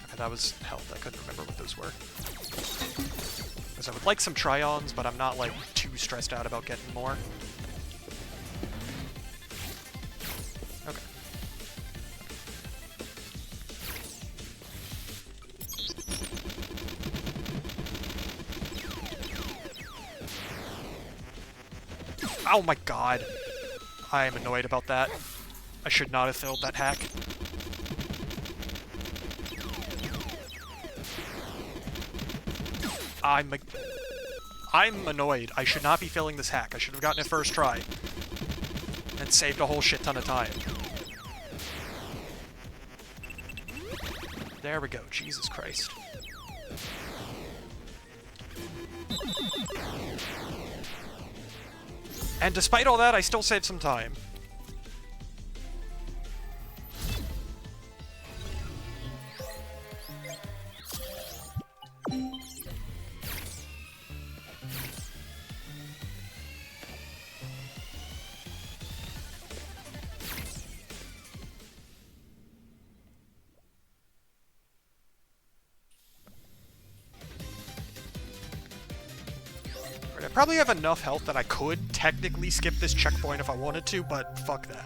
Okay, that was health. I couldn't remember what those were. Because I would like some try-ons, but I'm not, like, too stressed out about getting more. Okay. Oh my god. I am annoyed about that. I should not have failed that hack. I'm annoyed. I should not be failing this hack. I should have gotten it first try. And saved a whole shit ton of time. There we go. Jesus Christ. And despite all that, I still saved some time. I probably have enough health that I could technically skip this checkpoint if I wanted to, but fuck that.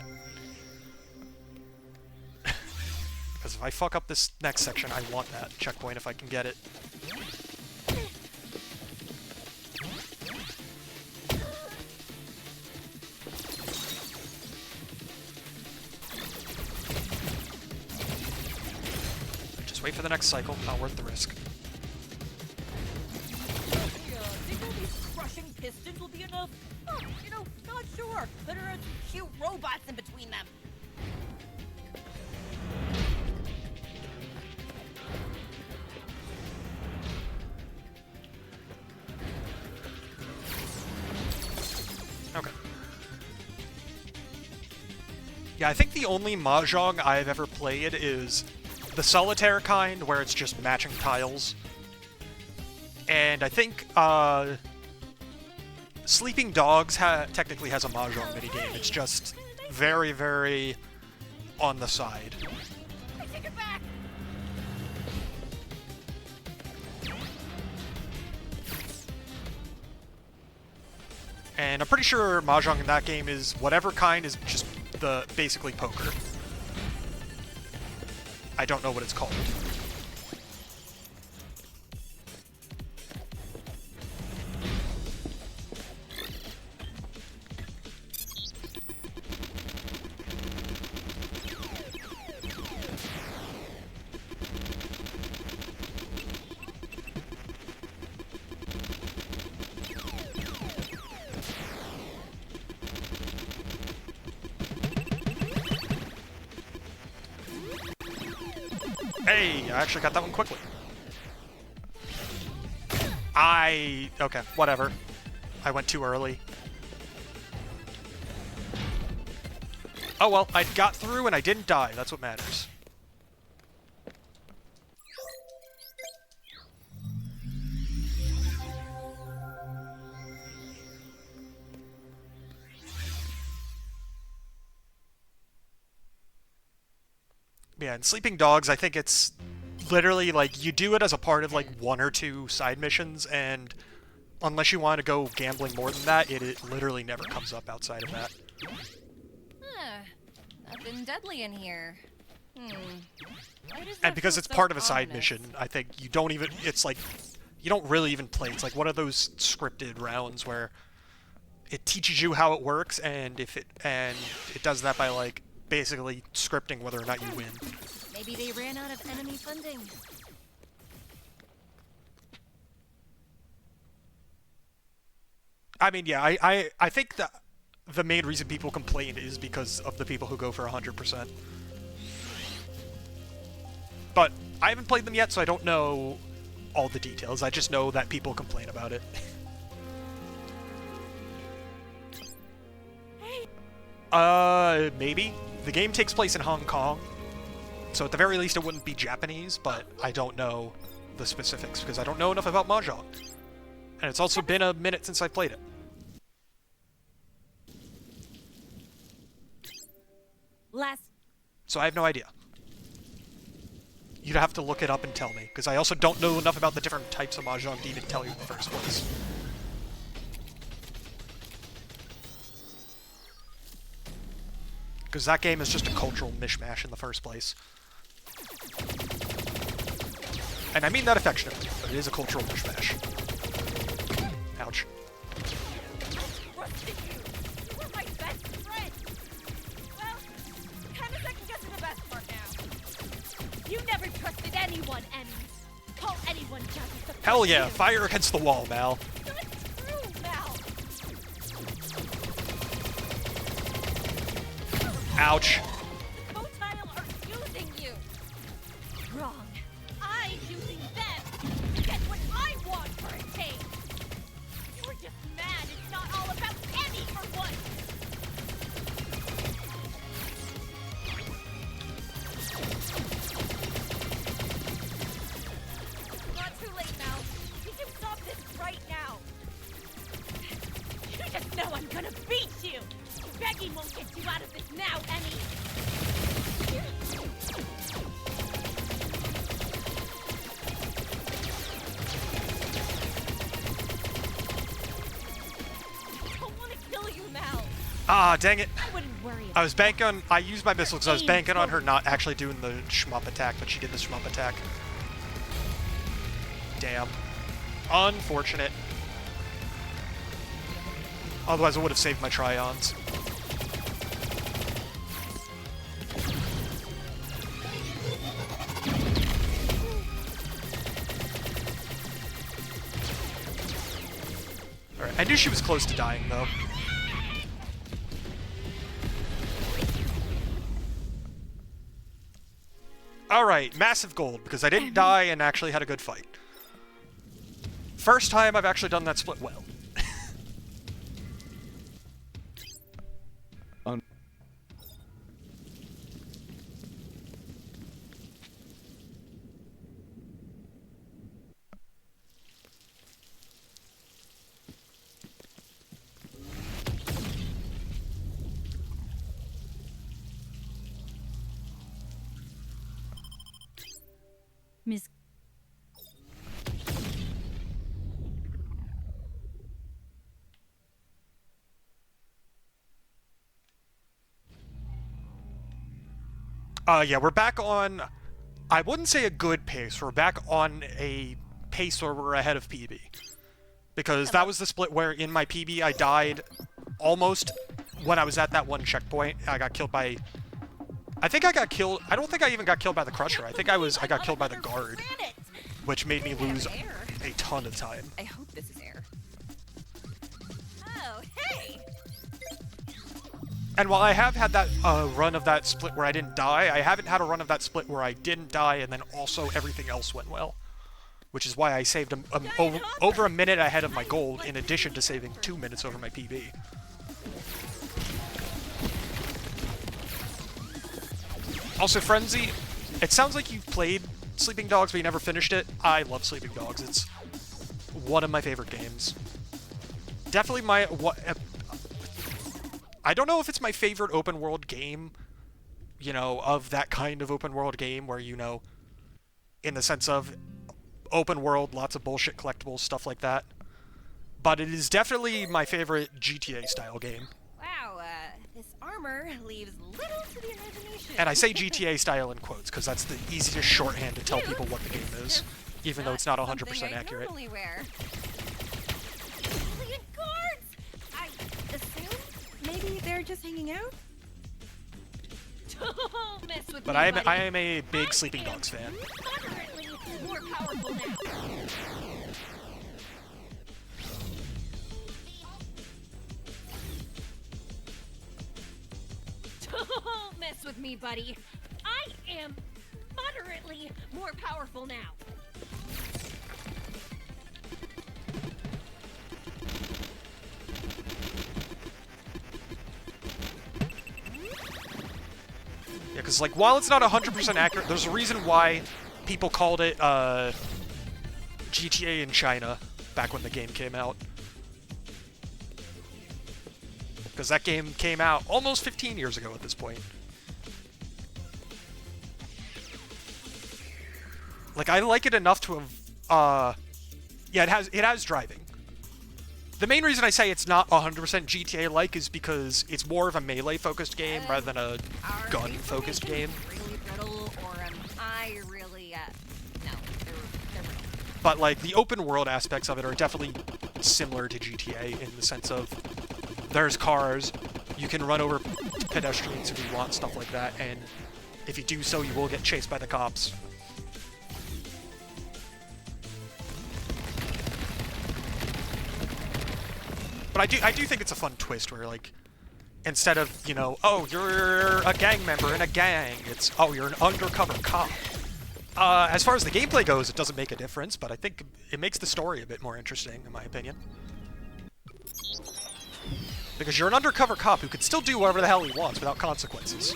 Because if I fuck up this next section, I want that checkpoint if I can get it. Just wait for the next cycle, not worth the risk. Pistons will be enough? Oh, you know, not sure. Better add some cute robots in between them. Okay. Yeah, I think the only Mahjong I've ever played is the solitaire kind, where it's just matching tiles. And I think, Sleeping Dogs technically has a Mahjong minigame. It's just very, very on the side. I take it back. And I'm pretty sure Mahjong in that game is whatever kind is just basically poker. I don't know what it's called. Hey, I actually got that one quickly. Okay, whatever. I went too early. Oh well, I got through and I didn't die. That's what matters. Yeah, in Sleeping Dogs, I think it's literally, like, you do it as a part of, like, 1 or 2 side missions, and unless you want to go gambling more than that, it literally never comes up outside of that. Huh. Nothing deadly in here. Why does And that because feel it's so part of a side ominous? mission, I think you don't even, it's like, you don't really even play. It's like one of those scripted rounds where it teaches you how it works, and it does that by, like, basically scripting whether or not you win. Maybe they ran out of enemy funding. I mean, yeah, I think that the main reason people complain is because of the people who go for 100%. But I haven't played them yet, so I don't know all the details. I just know that people complain about it. Maybe. The game takes place in Hong Kong, so at the very least it wouldn't be Japanese, but I don't know the specifics because I don't know enough about Mahjong. And it's also been a minute since I played it. So I have no idea. You'd have to look it up and tell me, because I also don't know enough about the different types of Mahjong to even tell you in the first place. Because that game is just a cultural mishmash in the first place. And I mean that affectionately, but it is a cultural mishmash. Ouch. Trusted you. You were my best friend. Well, kind of second guessing the best part now. You never trusted anyone, Emmy. Call anyone just to Hell yeah, fire against the wall, Mal. Not true, Mal. Ouch. Motile are using you. Wrong. I'm using them to get what I want for a change. You're just mad it's not all about Emmy for once. Not too late, Mal. You can stop this right now. You just know I'm gonna beat you. Begging won't get you out of this now, Emmy. I don't want to kill you, Mal. Ah, dang it. I wouldn't worry about I was banking on... I used my missile because I was banking on her not actually doing the shmup attack, but she did the shmup attack. Damn. Unfortunate. Otherwise I would have saved my Tryons. Alright, I knew she was close to dying, though. Alright, massive gold, because I didn't die and actually had a good fight. First time I've actually done that split well. Miss. Yeah, we're back on, I wouldn't say a good pace, we're back on a pace where we're ahead of PB. Because that was the split where in my PB I died almost when I was at that one checkpoint. I got killed by, I think I got killed, I don't think I even got killed by the Crusher, I think I got killed by the guard, which made me lose a ton of time. I hope this is air. Oh, hey. And while I have had that run of that split where I didn't die, I haven't had a run of that split where I didn't die and then also everything else went well. Which is why I saved over a minute ahead of my goal, in addition to saving 2 minutes over my PB. Also, Frenzy, it sounds like you've played Sleeping Dogs but you never finished it. I love Sleeping Dogs. It's one of my favorite games. Definitely my... I don't know if it's my favorite open world game, you know, of that kind of open world game where, you know, in the sense of open world, lots of bullshit collectibles, stuff like that. But it is definitely my favorite GTA style game. Wow, this armor leaves little to the imagination. And I say GTA style in quotes because that's the easiest shorthand to tell people what the game is, even though it's not 100% accurate. Normally wear. Alien guards! I assume maybe they're just hanging out. Don't mess with But me, buddy. I am a big Sleeping Dogs fan. Moderately more powerful now. Don't mess with me, buddy. I am moderately more powerful now. Yeah, because, like, while it's not 100% accurate, there's a reason why people called it, GTA in China back when the game came out. Because that game came out almost 15 years ago at this point. Like, I like it enough to have, yeah, it has driving. The main reason I say it's not 100% GTA-like is because it's more of a melee-focused game rather than a gun-focused game. Really brittle, or am I really, no, they're brittle. But, like, the open-world aspects of it are definitely similar to GTA in the sense of there's cars, you can run over pedestrians if you want, stuff like that, and if you do so, you will get chased by the cops. But I do think it's a fun twist where, like, instead of, you know, oh, you're a gang member in a gang, it's, oh, you're an undercover cop. As far as the gameplay goes, it doesn't make a difference, but I think it makes the story a bit more interesting, in my opinion. Because you're an undercover cop who can still do whatever the hell he wants without consequences.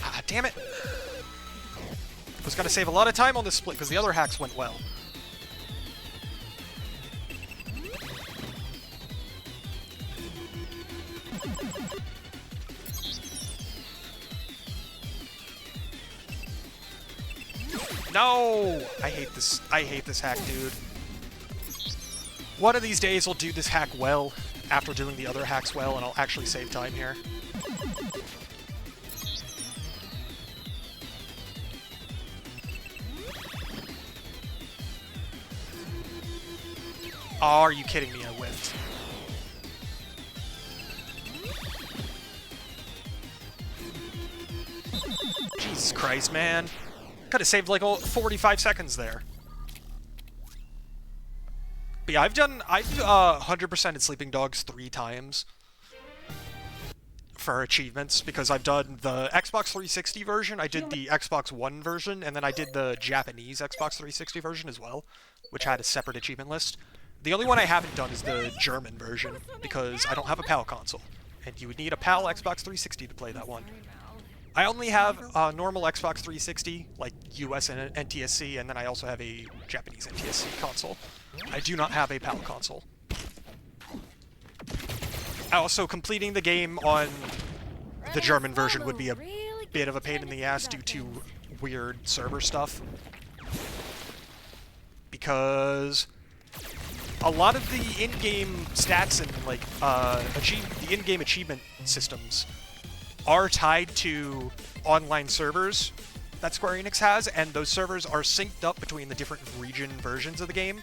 Ah, damn it! I was gonna save a lot of time on this split because the other hacks went well. No! I hate this hack, dude. One of these days I'll do this hack well after doing the other hacks well, and I'll actually save time here. Oh, are you kidding me? I whiffed. Jesus Christ, man. Could have saved like 45 seconds there. But yeah, I've 100%ed Sleeping Dogs 3 times for achievements, because I've done the Xbox 360 version, I did the Xbox One version, and then I did the Japanese Xbox 360 version as well, which had a separate achievement list. The only one I haven't done is the German version, because I don't have a PAL console, and you would need a PAL Xbox 360 to play that one. I only have a normal Xbox 360, like US and NTSC, and then I also have a Japanese NTSC console. I do not have a PAL console. Also, completing the game on the German version would be a bit of a pain in the ass due to weird server stuff. Because a lot of the in-game stats and, like, the in-game achievement systems are tied to online servers that Square Enix has, and those servers are synced up between the different region versions of the game.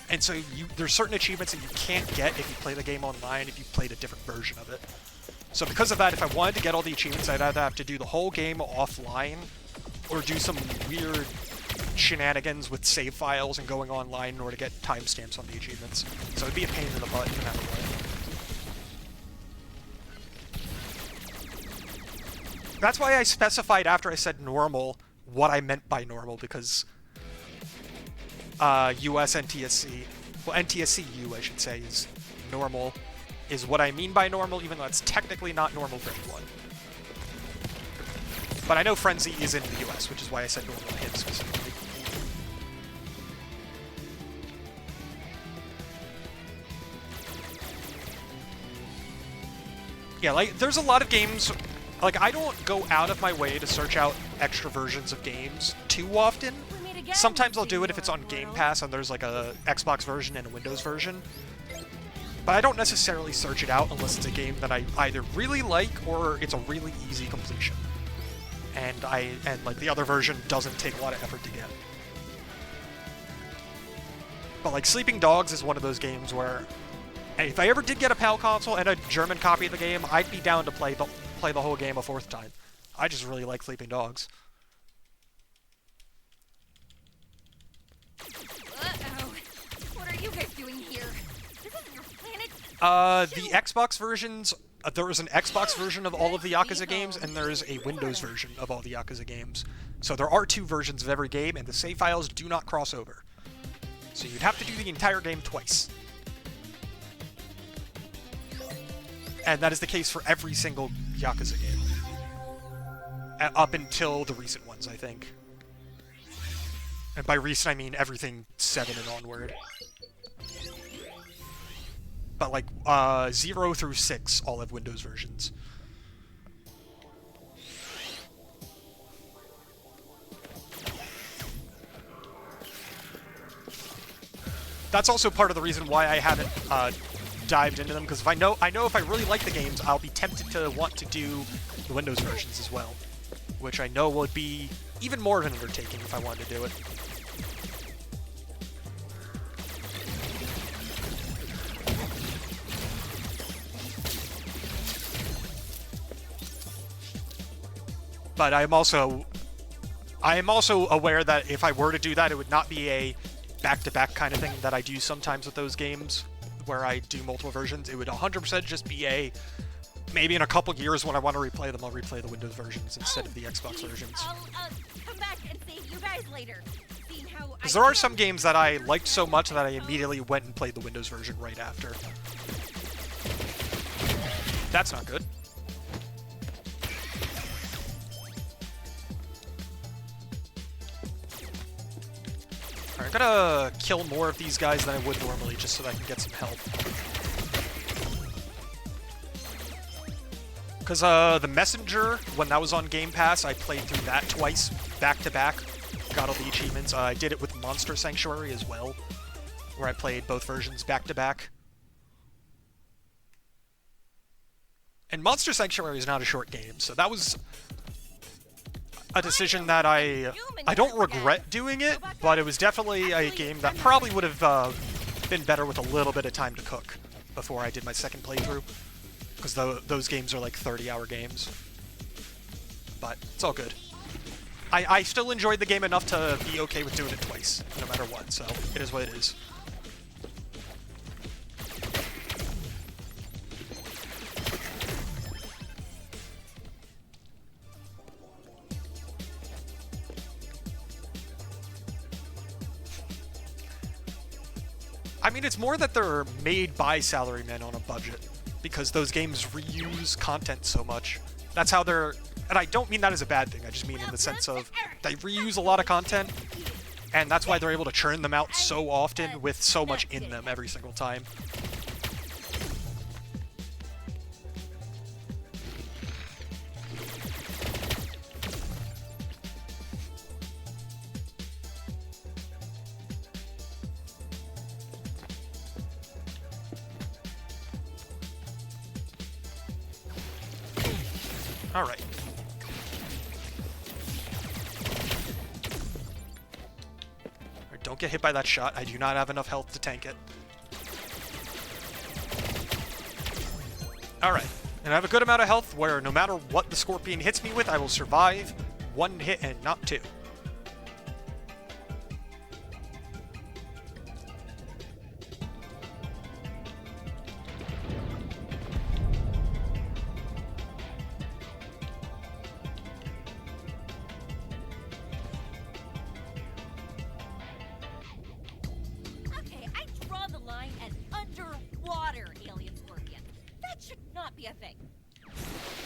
And so there's certain achievements that you can't get if you play the game online if you played a different version of it. So because of that, if I wanted to get all the achievements, I'd either have to do the whole game offline, or do some weird shenanigans with save files and going online in order to get timestamps on the achievements. So it'd be a pain in the butt no matter what. That's why I specified after I said normal what I meant by normal, because US NTSC, well, NTSC-U, I should say, is normal, is what I mean by normal, even though it's technically not normal for anyone. But I know Frenzy is in the US, which is why I said normal to him specifically. Yeah, like, there's a lot of games, like, I don't go out of my way to search out extra versions of games too often. Sometimes I'll do it if it's on Game Pass and there's like a Xbox version and a Windows version. But I don't necessarily search it out unless it's a game that I either really like or it's a really easy completion. And like the other version doesn't take a lot of effort to get. But like Sleeping Dogs is one of those games where if I ever did get a PAL console and a German copy of the game, I'd be down to play the whole game a 4th time. I just really like Sleeping Dogs. Uh-oh. What are you guys doing here? This isn't your planet. The Xbox versions there is an Xbox version of all of the Yakuza games, and there is a Windows version of all the Yakuza games. So there are 2 versions of every game, and the save files do not cross over. So you'd have to do the entire game twice. And that is the case for every single Yakuza game. Up until the recent ones, I think. And by recent, I mean everything 7 and onward. But like 0 through 6 all have Windows versions. That's also part of the reason why I haven't dived into them, because if I know if I really like the games, I'll be tempted to want to do the Windows versions as well, which I know would be even more of an undertaking if I wanted to do it. But I am also aware that if I were to do that, it would not be a back-to-back kind of thing that I do sometimes with those games, where I do multiple versions. It would 100% just be a, maybe in a couple years when I want to replay them, I'll replay the Windows versions instead of the Xbox versions. I'll come back and save you guys later. Seeing how Because there are some games that I liked so much that I immediately went and played the Windows version right after. That's not good. Alright, I'm gonna kill more of these guys than I would normally, just so that I can get some health. Because the Messenger, when that was on Game Pass, I played through that twice, back-to-back. Got all the achievements. I did it with Monster Sanctuary as well, where I played both versions back-to-back. And Monster Sanctuary is not a short game, so that was a decision that I don't regret doing it, but it was definitely a game that probably would have been better with a little bit of time to cook before I did my second playthrough, because those games are like 30-hour games. But it's all good. I still enjoyed the game enough to be okay with doing it twice, no matter what, so it is what it is. I mean, it's more that they're made by salarymen on a budget, because those games reuse content so much. That's how they're... And I don't mean that as a bad thing, I just mean in the sense of they reuse a lot of content, and that's why they're able to churn them out so often with so much in them every single time. Alright. Don't get hit by that shot. I do not have enough health to tank it. Alright. And I have a good amount of health where no matter what the Scorpion hits me with, I will survive one hit and not two.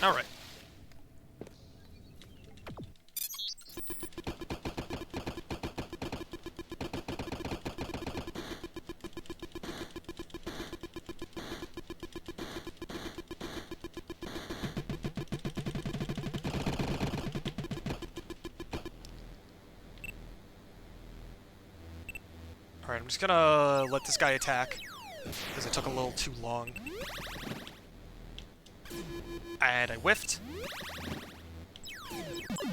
Alright. Alright, I'm just gonna let this guy attack, because it took a little too long. And I whiffed.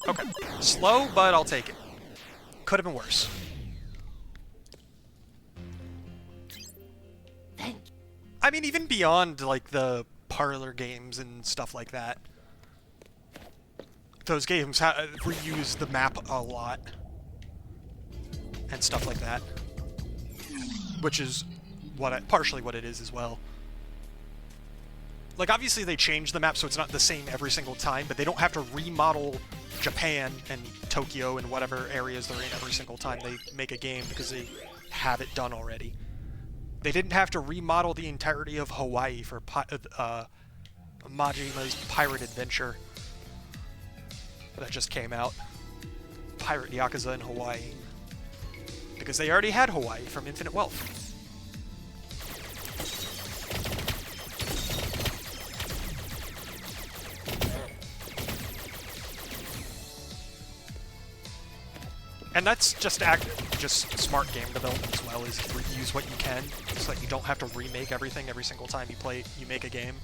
Okay. Slow, but I'll take it. Could have been worse. I mean, even beyond, like, the parlor games and stuff like that, those games reuse the map a lot. And stuff like that. Which is partially what it is as well. like, obviously they changed the map so it's not the same every single time, but they don't have to remodel Japan and Tokyo and whatever areas they're in every single time they make a game because they have it done already. They didn't have to remodel the entirety of Hawaii for Majima's Pirate Adventure that just came out. Pirate Yakuza in Hawaii. Because they already had Hawaii from Infinite Welp. And that's just smart game development as well, is reuse what you can, so that you don't have to remake everything every single time you make a game.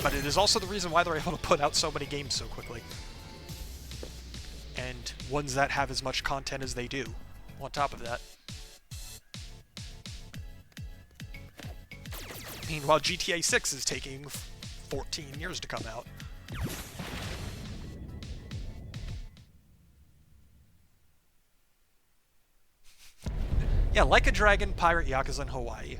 But it is also the reason why they're able to put out so many games so quickly. And ones that have as much content as they do, on top of that. Meanwhile, GTA 6 is taking 14 years to come out. Yeah, Like a Dragon, Pirate Yakuza in Hawaii.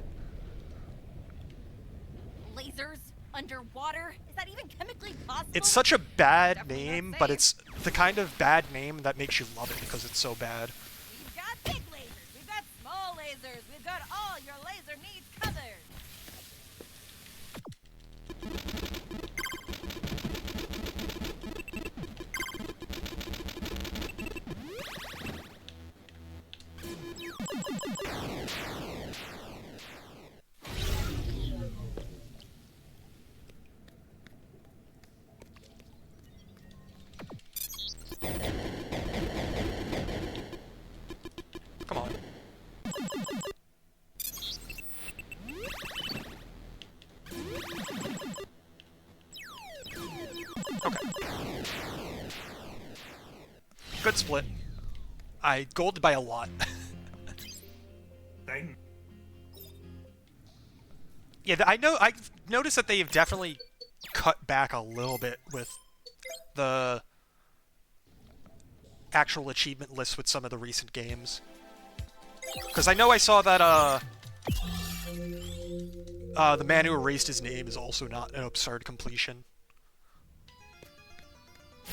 Lasers underwater? Is that even chemically possible? It's such a bad Definitely not name, safe. but it's the kind of bad name that makes you love it because it's so bad. We've got big lasers, we've got small lasers, we've got all your laser needs covered. Come on. Okay. Good split. I golded by a lot. Bang. Yeah, I've noticed that they've definitely cut back a little bit with the actual achievement list with some of the recent games. Because I know I saw that, the man who erased his name is also not an absurd completion.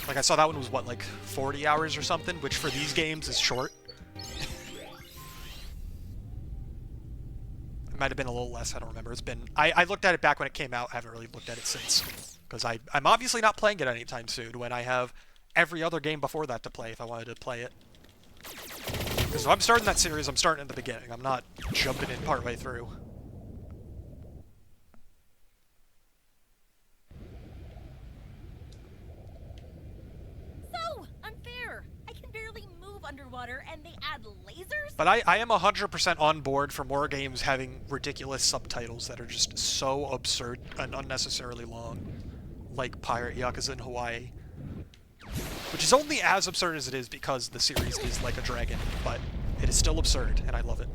Like, I saw that one was, what, like 40 hours or something, which for these games is short. It might have been a little less, I don't remember. It's been... I looked at it back when it came out, I haven't really looked at it since. Because I'm obviously not playing it anytime soon, when I have every other game before that to play if I wanted to play it. Because if I'm starting that series, I'm starting at the beginning. I'm not jumping in partway through. So unfair. I can barely move underwater and they add lasers? But I am 100% on board for more games having ridiculous subtitles that are just so absurd and unnecessarily long. Like Pirate Yakuza in Hawaii. Which is only as absurd as it is because the series is Like a Dragon, but it is still absurd, and I love it.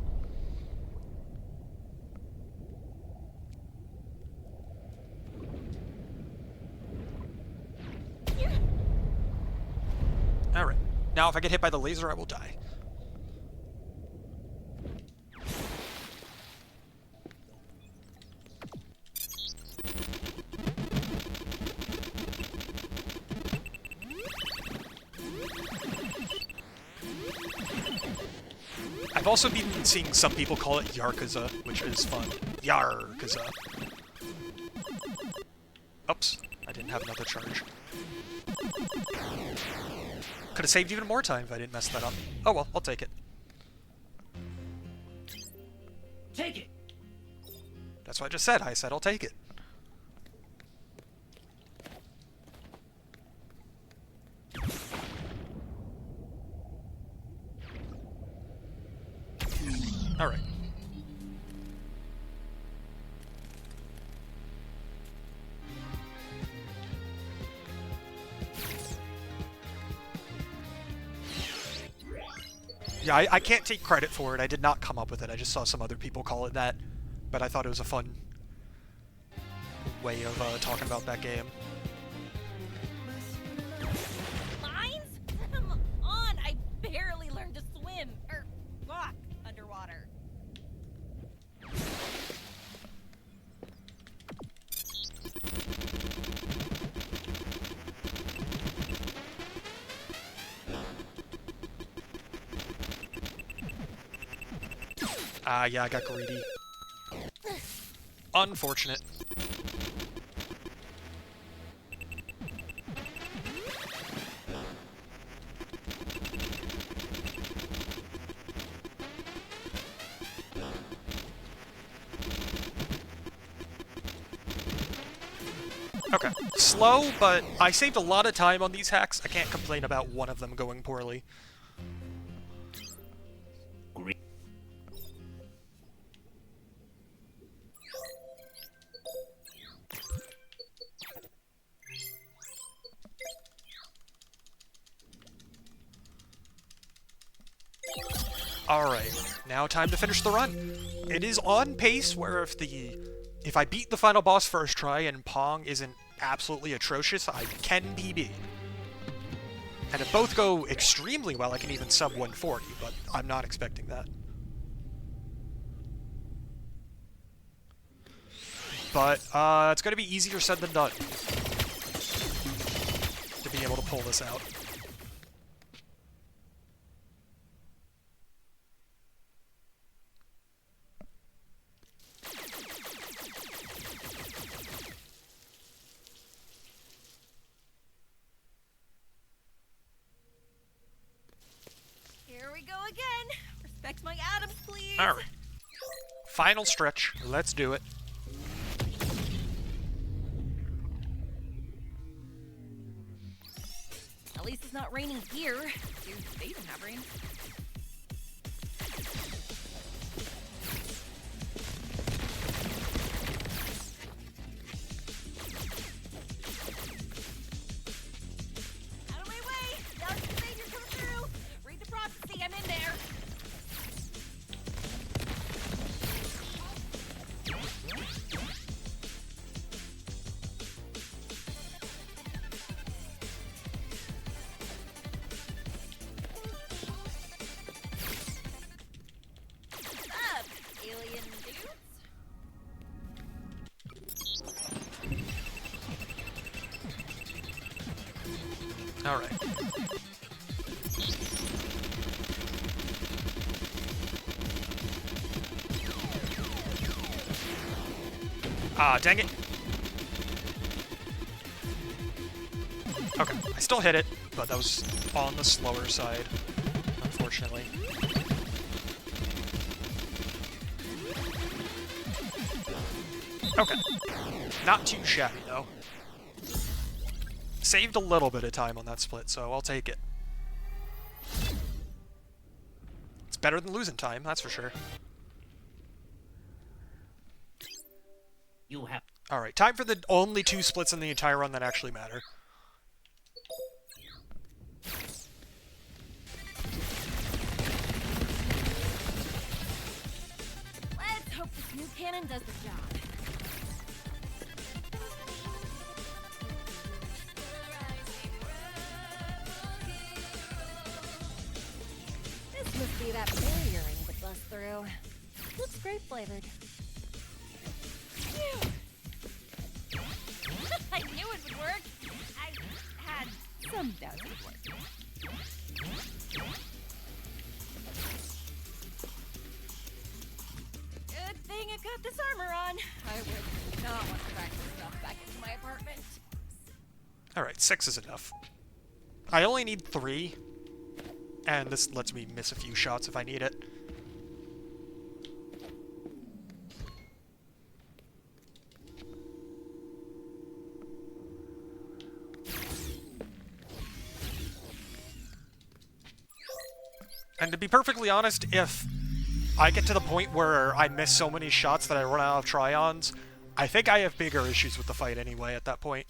Alright. Now if I get hit by the laser, I will die. I've also been seeing some people call it Yarkuza, which is fun. Yarkuza. Oops, I didn't have another charge. Could have saved even more time if I didn't mess that up. Oh well, I'll take it. Take it! That's what I just said. I said I'll take it. Alright. Yeah, I can't take credit for it. I did not come up with it. I just saw some other people call it that. But I thought it was a fun way of talking about that game. Lines? Come on, I barely learned to swim or walk underwater. Ah, yeah, I got greedy. Unfortunate. Okay, slow, but I saved a lot of time on these hacks. I can't complain about one of them going poorly. Great. Alright, now time to finish the run. It is on pace where if I beat the final boss first try and Pong isn't absolutely atrocious, I can PB. And if both go extremely well, I can even sub 140, but I'm not expecting that. But it's going to be easier said than done to be able to pull this out. Here we go again. Respect my atoms, please. Alright. Final stretch. Let's do it. At least it's not raining here. Dude, they even have rain. Out of my way. Yars Rising, you're coming through. Read the prophecy. I'm in there. What's up, alien dudes? Alright. Ah, dang it. Okay, I still hit it, but that was on the slower side, unfortunately. Okay. Not too shabby, though. Saved a little bit of time on that split, so I'll take it. It's better than losing time, that's for sure. You have Alright, time for the only 2 splits in the entire run that actually matter. Let's hope this new cannon does the job. This must be that berry ring that busts through. Looks grape flavored. Phew. I knew it would work. I had Some doubts it would work. good thing I've got this armor on. I would not want to drag this stuff back into my apartment. Alright, 6 is enough. I only need 3, and this lets me miss a few shots if I need it. And to be perfectly honest, if I get to the point where I miss so many shots that I run out of try-ons, I think I have bigger issues with the fight anyway at that point.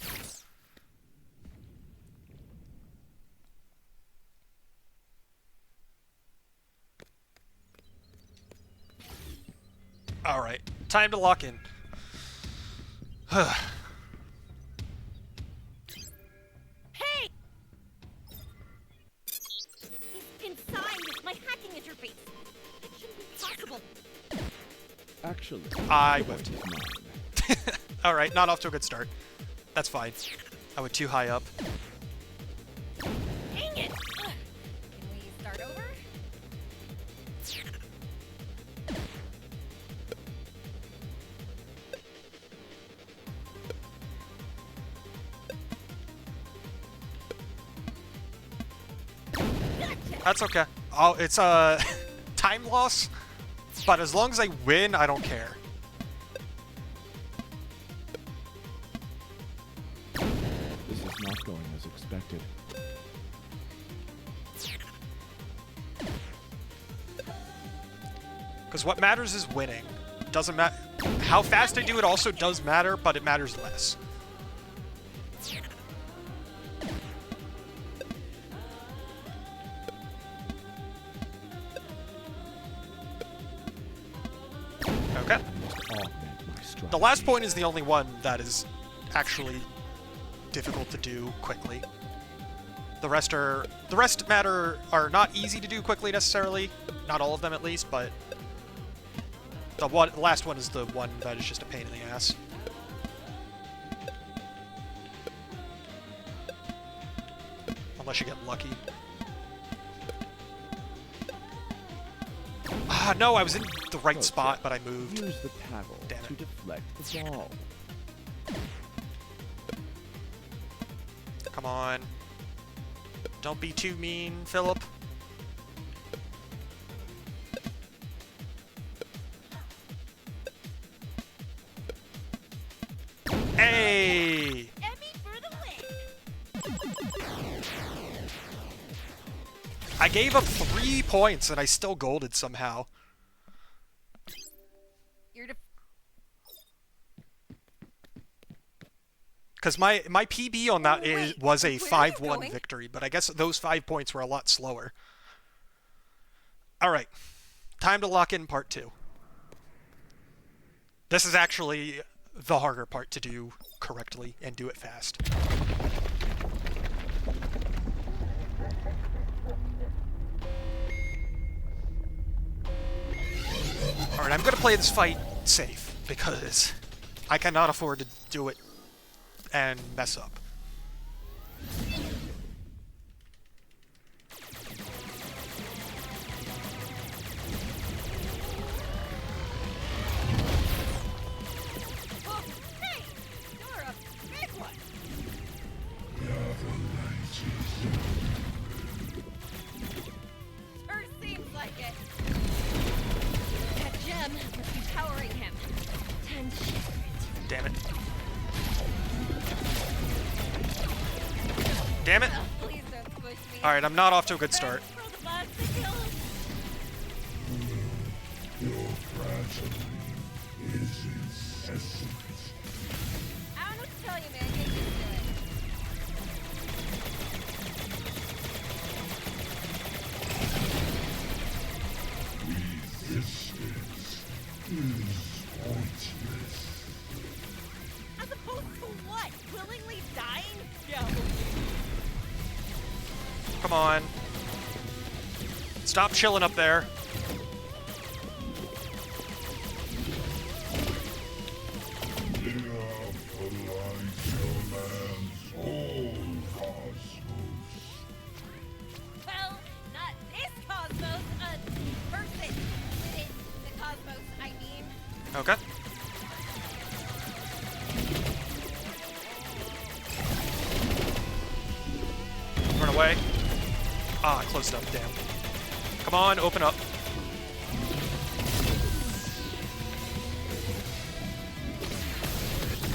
Alright, time to lock in. Hey! He's inside my hacking interface. It shouldn't be possible. Actually, I whiffed. Alright, not off to a good start. That's fine. I went too high up. Dang it! Can we start over? That's okay. Oh, it's time loss, but as long as I win, I don't care. This is not going as expected. Because what matters is winning. Doesn't matter. How fast I do it also does matter, but it matters less. Okay. The last point is the only one that is actually difficult to do quickly. The rest are not easy to do quickly necessarily. Not all of them at least, but the last one is the one that is just a pain in the ass. Unless you get lucky. Ah, no, I was in the right spot, but I moved. Use the paddle Damn to it. deflect the ball. Come on. Don't be too mean, Philip. Hey! Emmy for the win. I gave up 3 points and I still golded somehow. You're Because my PB on that was a where are you 5-1 going? victory, but I guess those 5 points were a lot slower. Alright, time to lock in part 2. This is actually the harder part to do correctly and do it fast. Alright, I'm gonna play this fight safe, because I cannot afford to do it and mess up. Oh, hey, you're a big one. Or seems like it. That gem must be powering him. Time to shift it. Damn it. Damn it! Oh, please don't squish me. Alright, I'm not off to a good start. Throw the bugs to kill him. Your fragility is incessant. I don't know what to tell you, man. Get used to it. Resistance is pointless. As opposed to what? Willingly dying? Yeah. Come on. Stop chilling up there. Well, not this cosmos. Person within the cosmos, I mean. Okay. Run away. Ah, I closed up, damn. Come on, open up.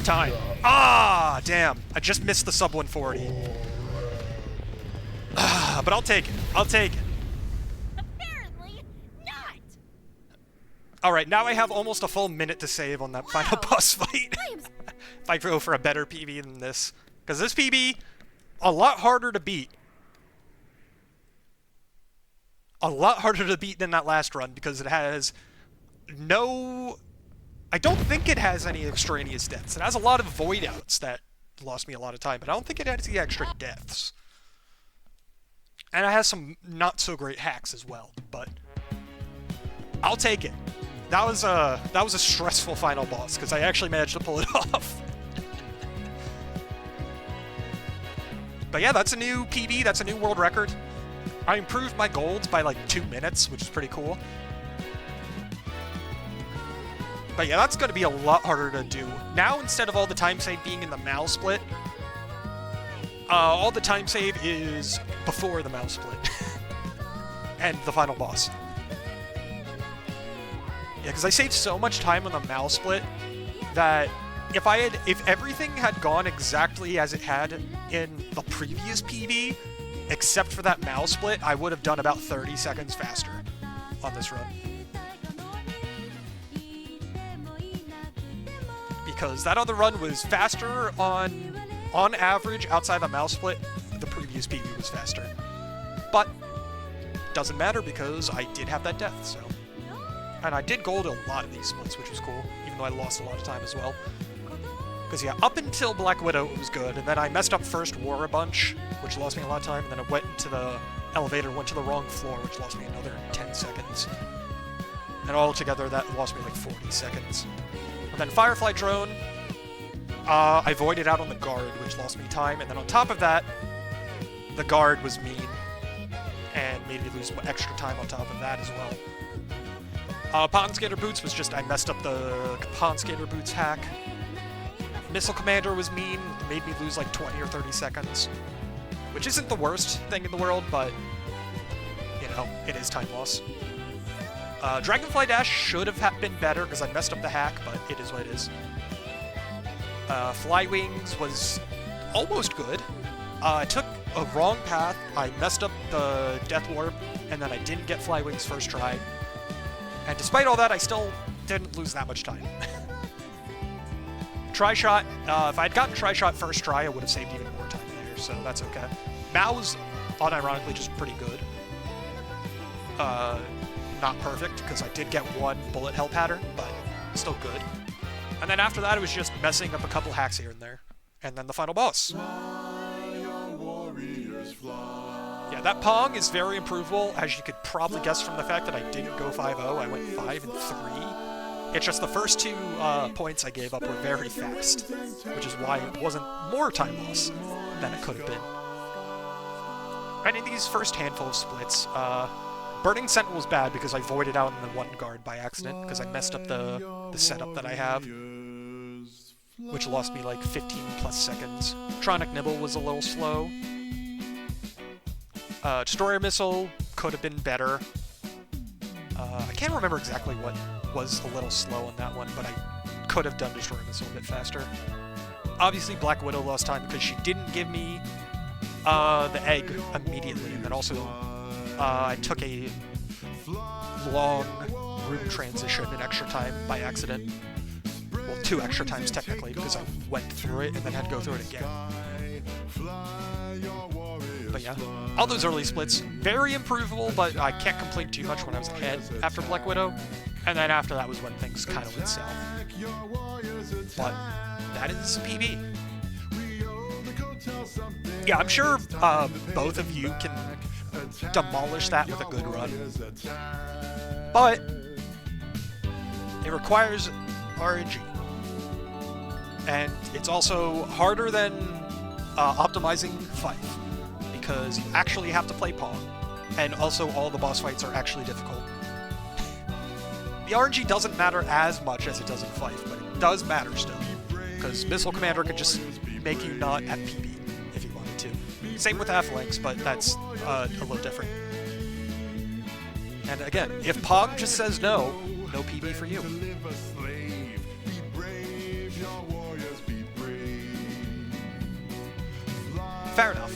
Time. Ah, damn. I just missed the sub 140. Ah, but I'll take it. I'll take it. Apparently not. Alright, now I have almost a full minute to save on that final boss fight. If I go for a better PB than this. Because this PB, a lot harder to beat. A lot harder to beat than that last run, because it has no... I don't think it has any extraneous deaths. It has a lot of void outs that lost me a lot of time, but I don't think it has the extra deaths. And it has some not so great hacks as well, but I'll take it. That was a stressful final boss, because I actually managed to pull it off. But yeah, that's a new PB, that's a new world record. I improved my golds by like 2 minutes, which is pretty cool. But yeah, that's going to be a lot harder to do. Now, instead of all the time save being in the Mal split, all the time save is before the Mal split. and the final boss. Yeah, because I saved so much time on the Mal split that if everything had gone exactly as it had in the previous PB, except for that Mal split, I would have done about 30 seconds faster on this run. Because that other run was faster on average outside the Mal split. The previous PB was faster. But doesn't matter because I did have that death, so. And I did gold a lot of these splits, which was cool, even though I lost a lot of time as well. Because, yeah, up until Black Widow, it was good, and then I messed up first War a bunch, which lost me a lot of time, and then I went into the elevator, went to the wrong floor, which lost me another 10 seconds. And altogether, that lost me like 40 seconds. And then Firefly Drone, I voided out on the guard, which lost me time, and then on top of that, the guard was mean, and made me lose extra time on top of that as well. Pong Skater Boots was just, I messed up the Pong Skater Boots hack. Missile Commander was mean, made me lose like 20 or 30 seconds. Which isn't the worst thing in the world, but, you know, it is time loss. Dragonfly Dash should have been better because I messed up the hack, but it is what it is. Fly Wings was almost good. I took a wrong path, I messed up the Death Warp, and then I didn't get Fly Wings first try. And despite all that, I still didn't lose that much time. Tri-Shot, if I'd gotten Tri-Shot first try, I would have saved even more time there, so that's okay. Mao's unironically just pretty good. Not perfect, because I did get one bullet hell pattern, but still good. And then after that, it was just messing up a couple hacks here and there. And then the final boss. Yeah, that Pong is very improvable, as you could probably guess from the fact that I didn't go 5-0, I went 5 and 3. It's just the first two points I gave up were very fast, which is why it wasn't more time loss than it could have been. And in these first handful of splits, Burning Sentinel was bad because I voided out in the one guard by accident, because I messed up the setup that I have, which lost me like 15 plus seconds. Tronic Nibble was a little slow. Destroyer Missile could have been better. I can't remember exactly what was a little slow on that one, but I could have done Destroyer Missile a bit faster. Obviously, Black Widow lost time because she didn't give me the egg immediately, and then also I took a long room transition in extra time by accident. Well, 2 extra times technically, because I went through it and then had to go through it again. But yeah, all those early splits, very improvable, but I can't complain too much when I was ahead after Black Widow. And then after that was when things kind of went south. But that is PB. Yeah, I'm sure both of you can demolish that with a good run. But it requires RNG. And it's also harder than optimizing Fife, because you actually have to play Pong, and also all the boss fights are actually difficult. The RNG doesn't matter as much as it does in Fife, but it does matter still, because Missile Commander could just make you not at PB if you wanted to. Same with Aphellanx, but that's a little different. And again, if Pong just says no, no PB for you. Fair enough.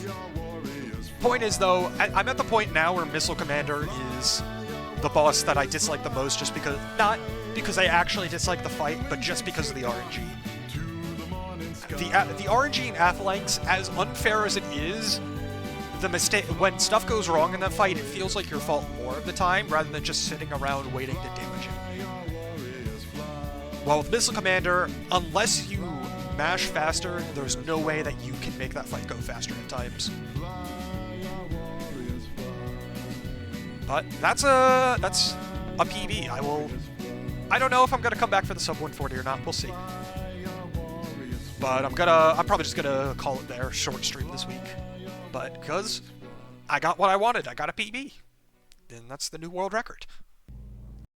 Point is, though, I'm at the point now where Missile Commander is the boss that I dislike the most, just because, not because I actually dislike the fight, but just because of the RNG. The RNG in Aphellanx, as unfair as it is, the mistake when stuff goes wrong in that fight, it feels like your fault more of the time, rather than just sitting around waiting to damage it. Well, with Missile Commander, unless you mash faster, there's no way that you can make that fight go faster at times. But that's a PB. I don't know if I'm gonna come back for the sub 140 or not. We'll see. But I'm probably just gonna call it there. Short stream this week. But because I got what I wanted, I got a PB. And that's the new world record.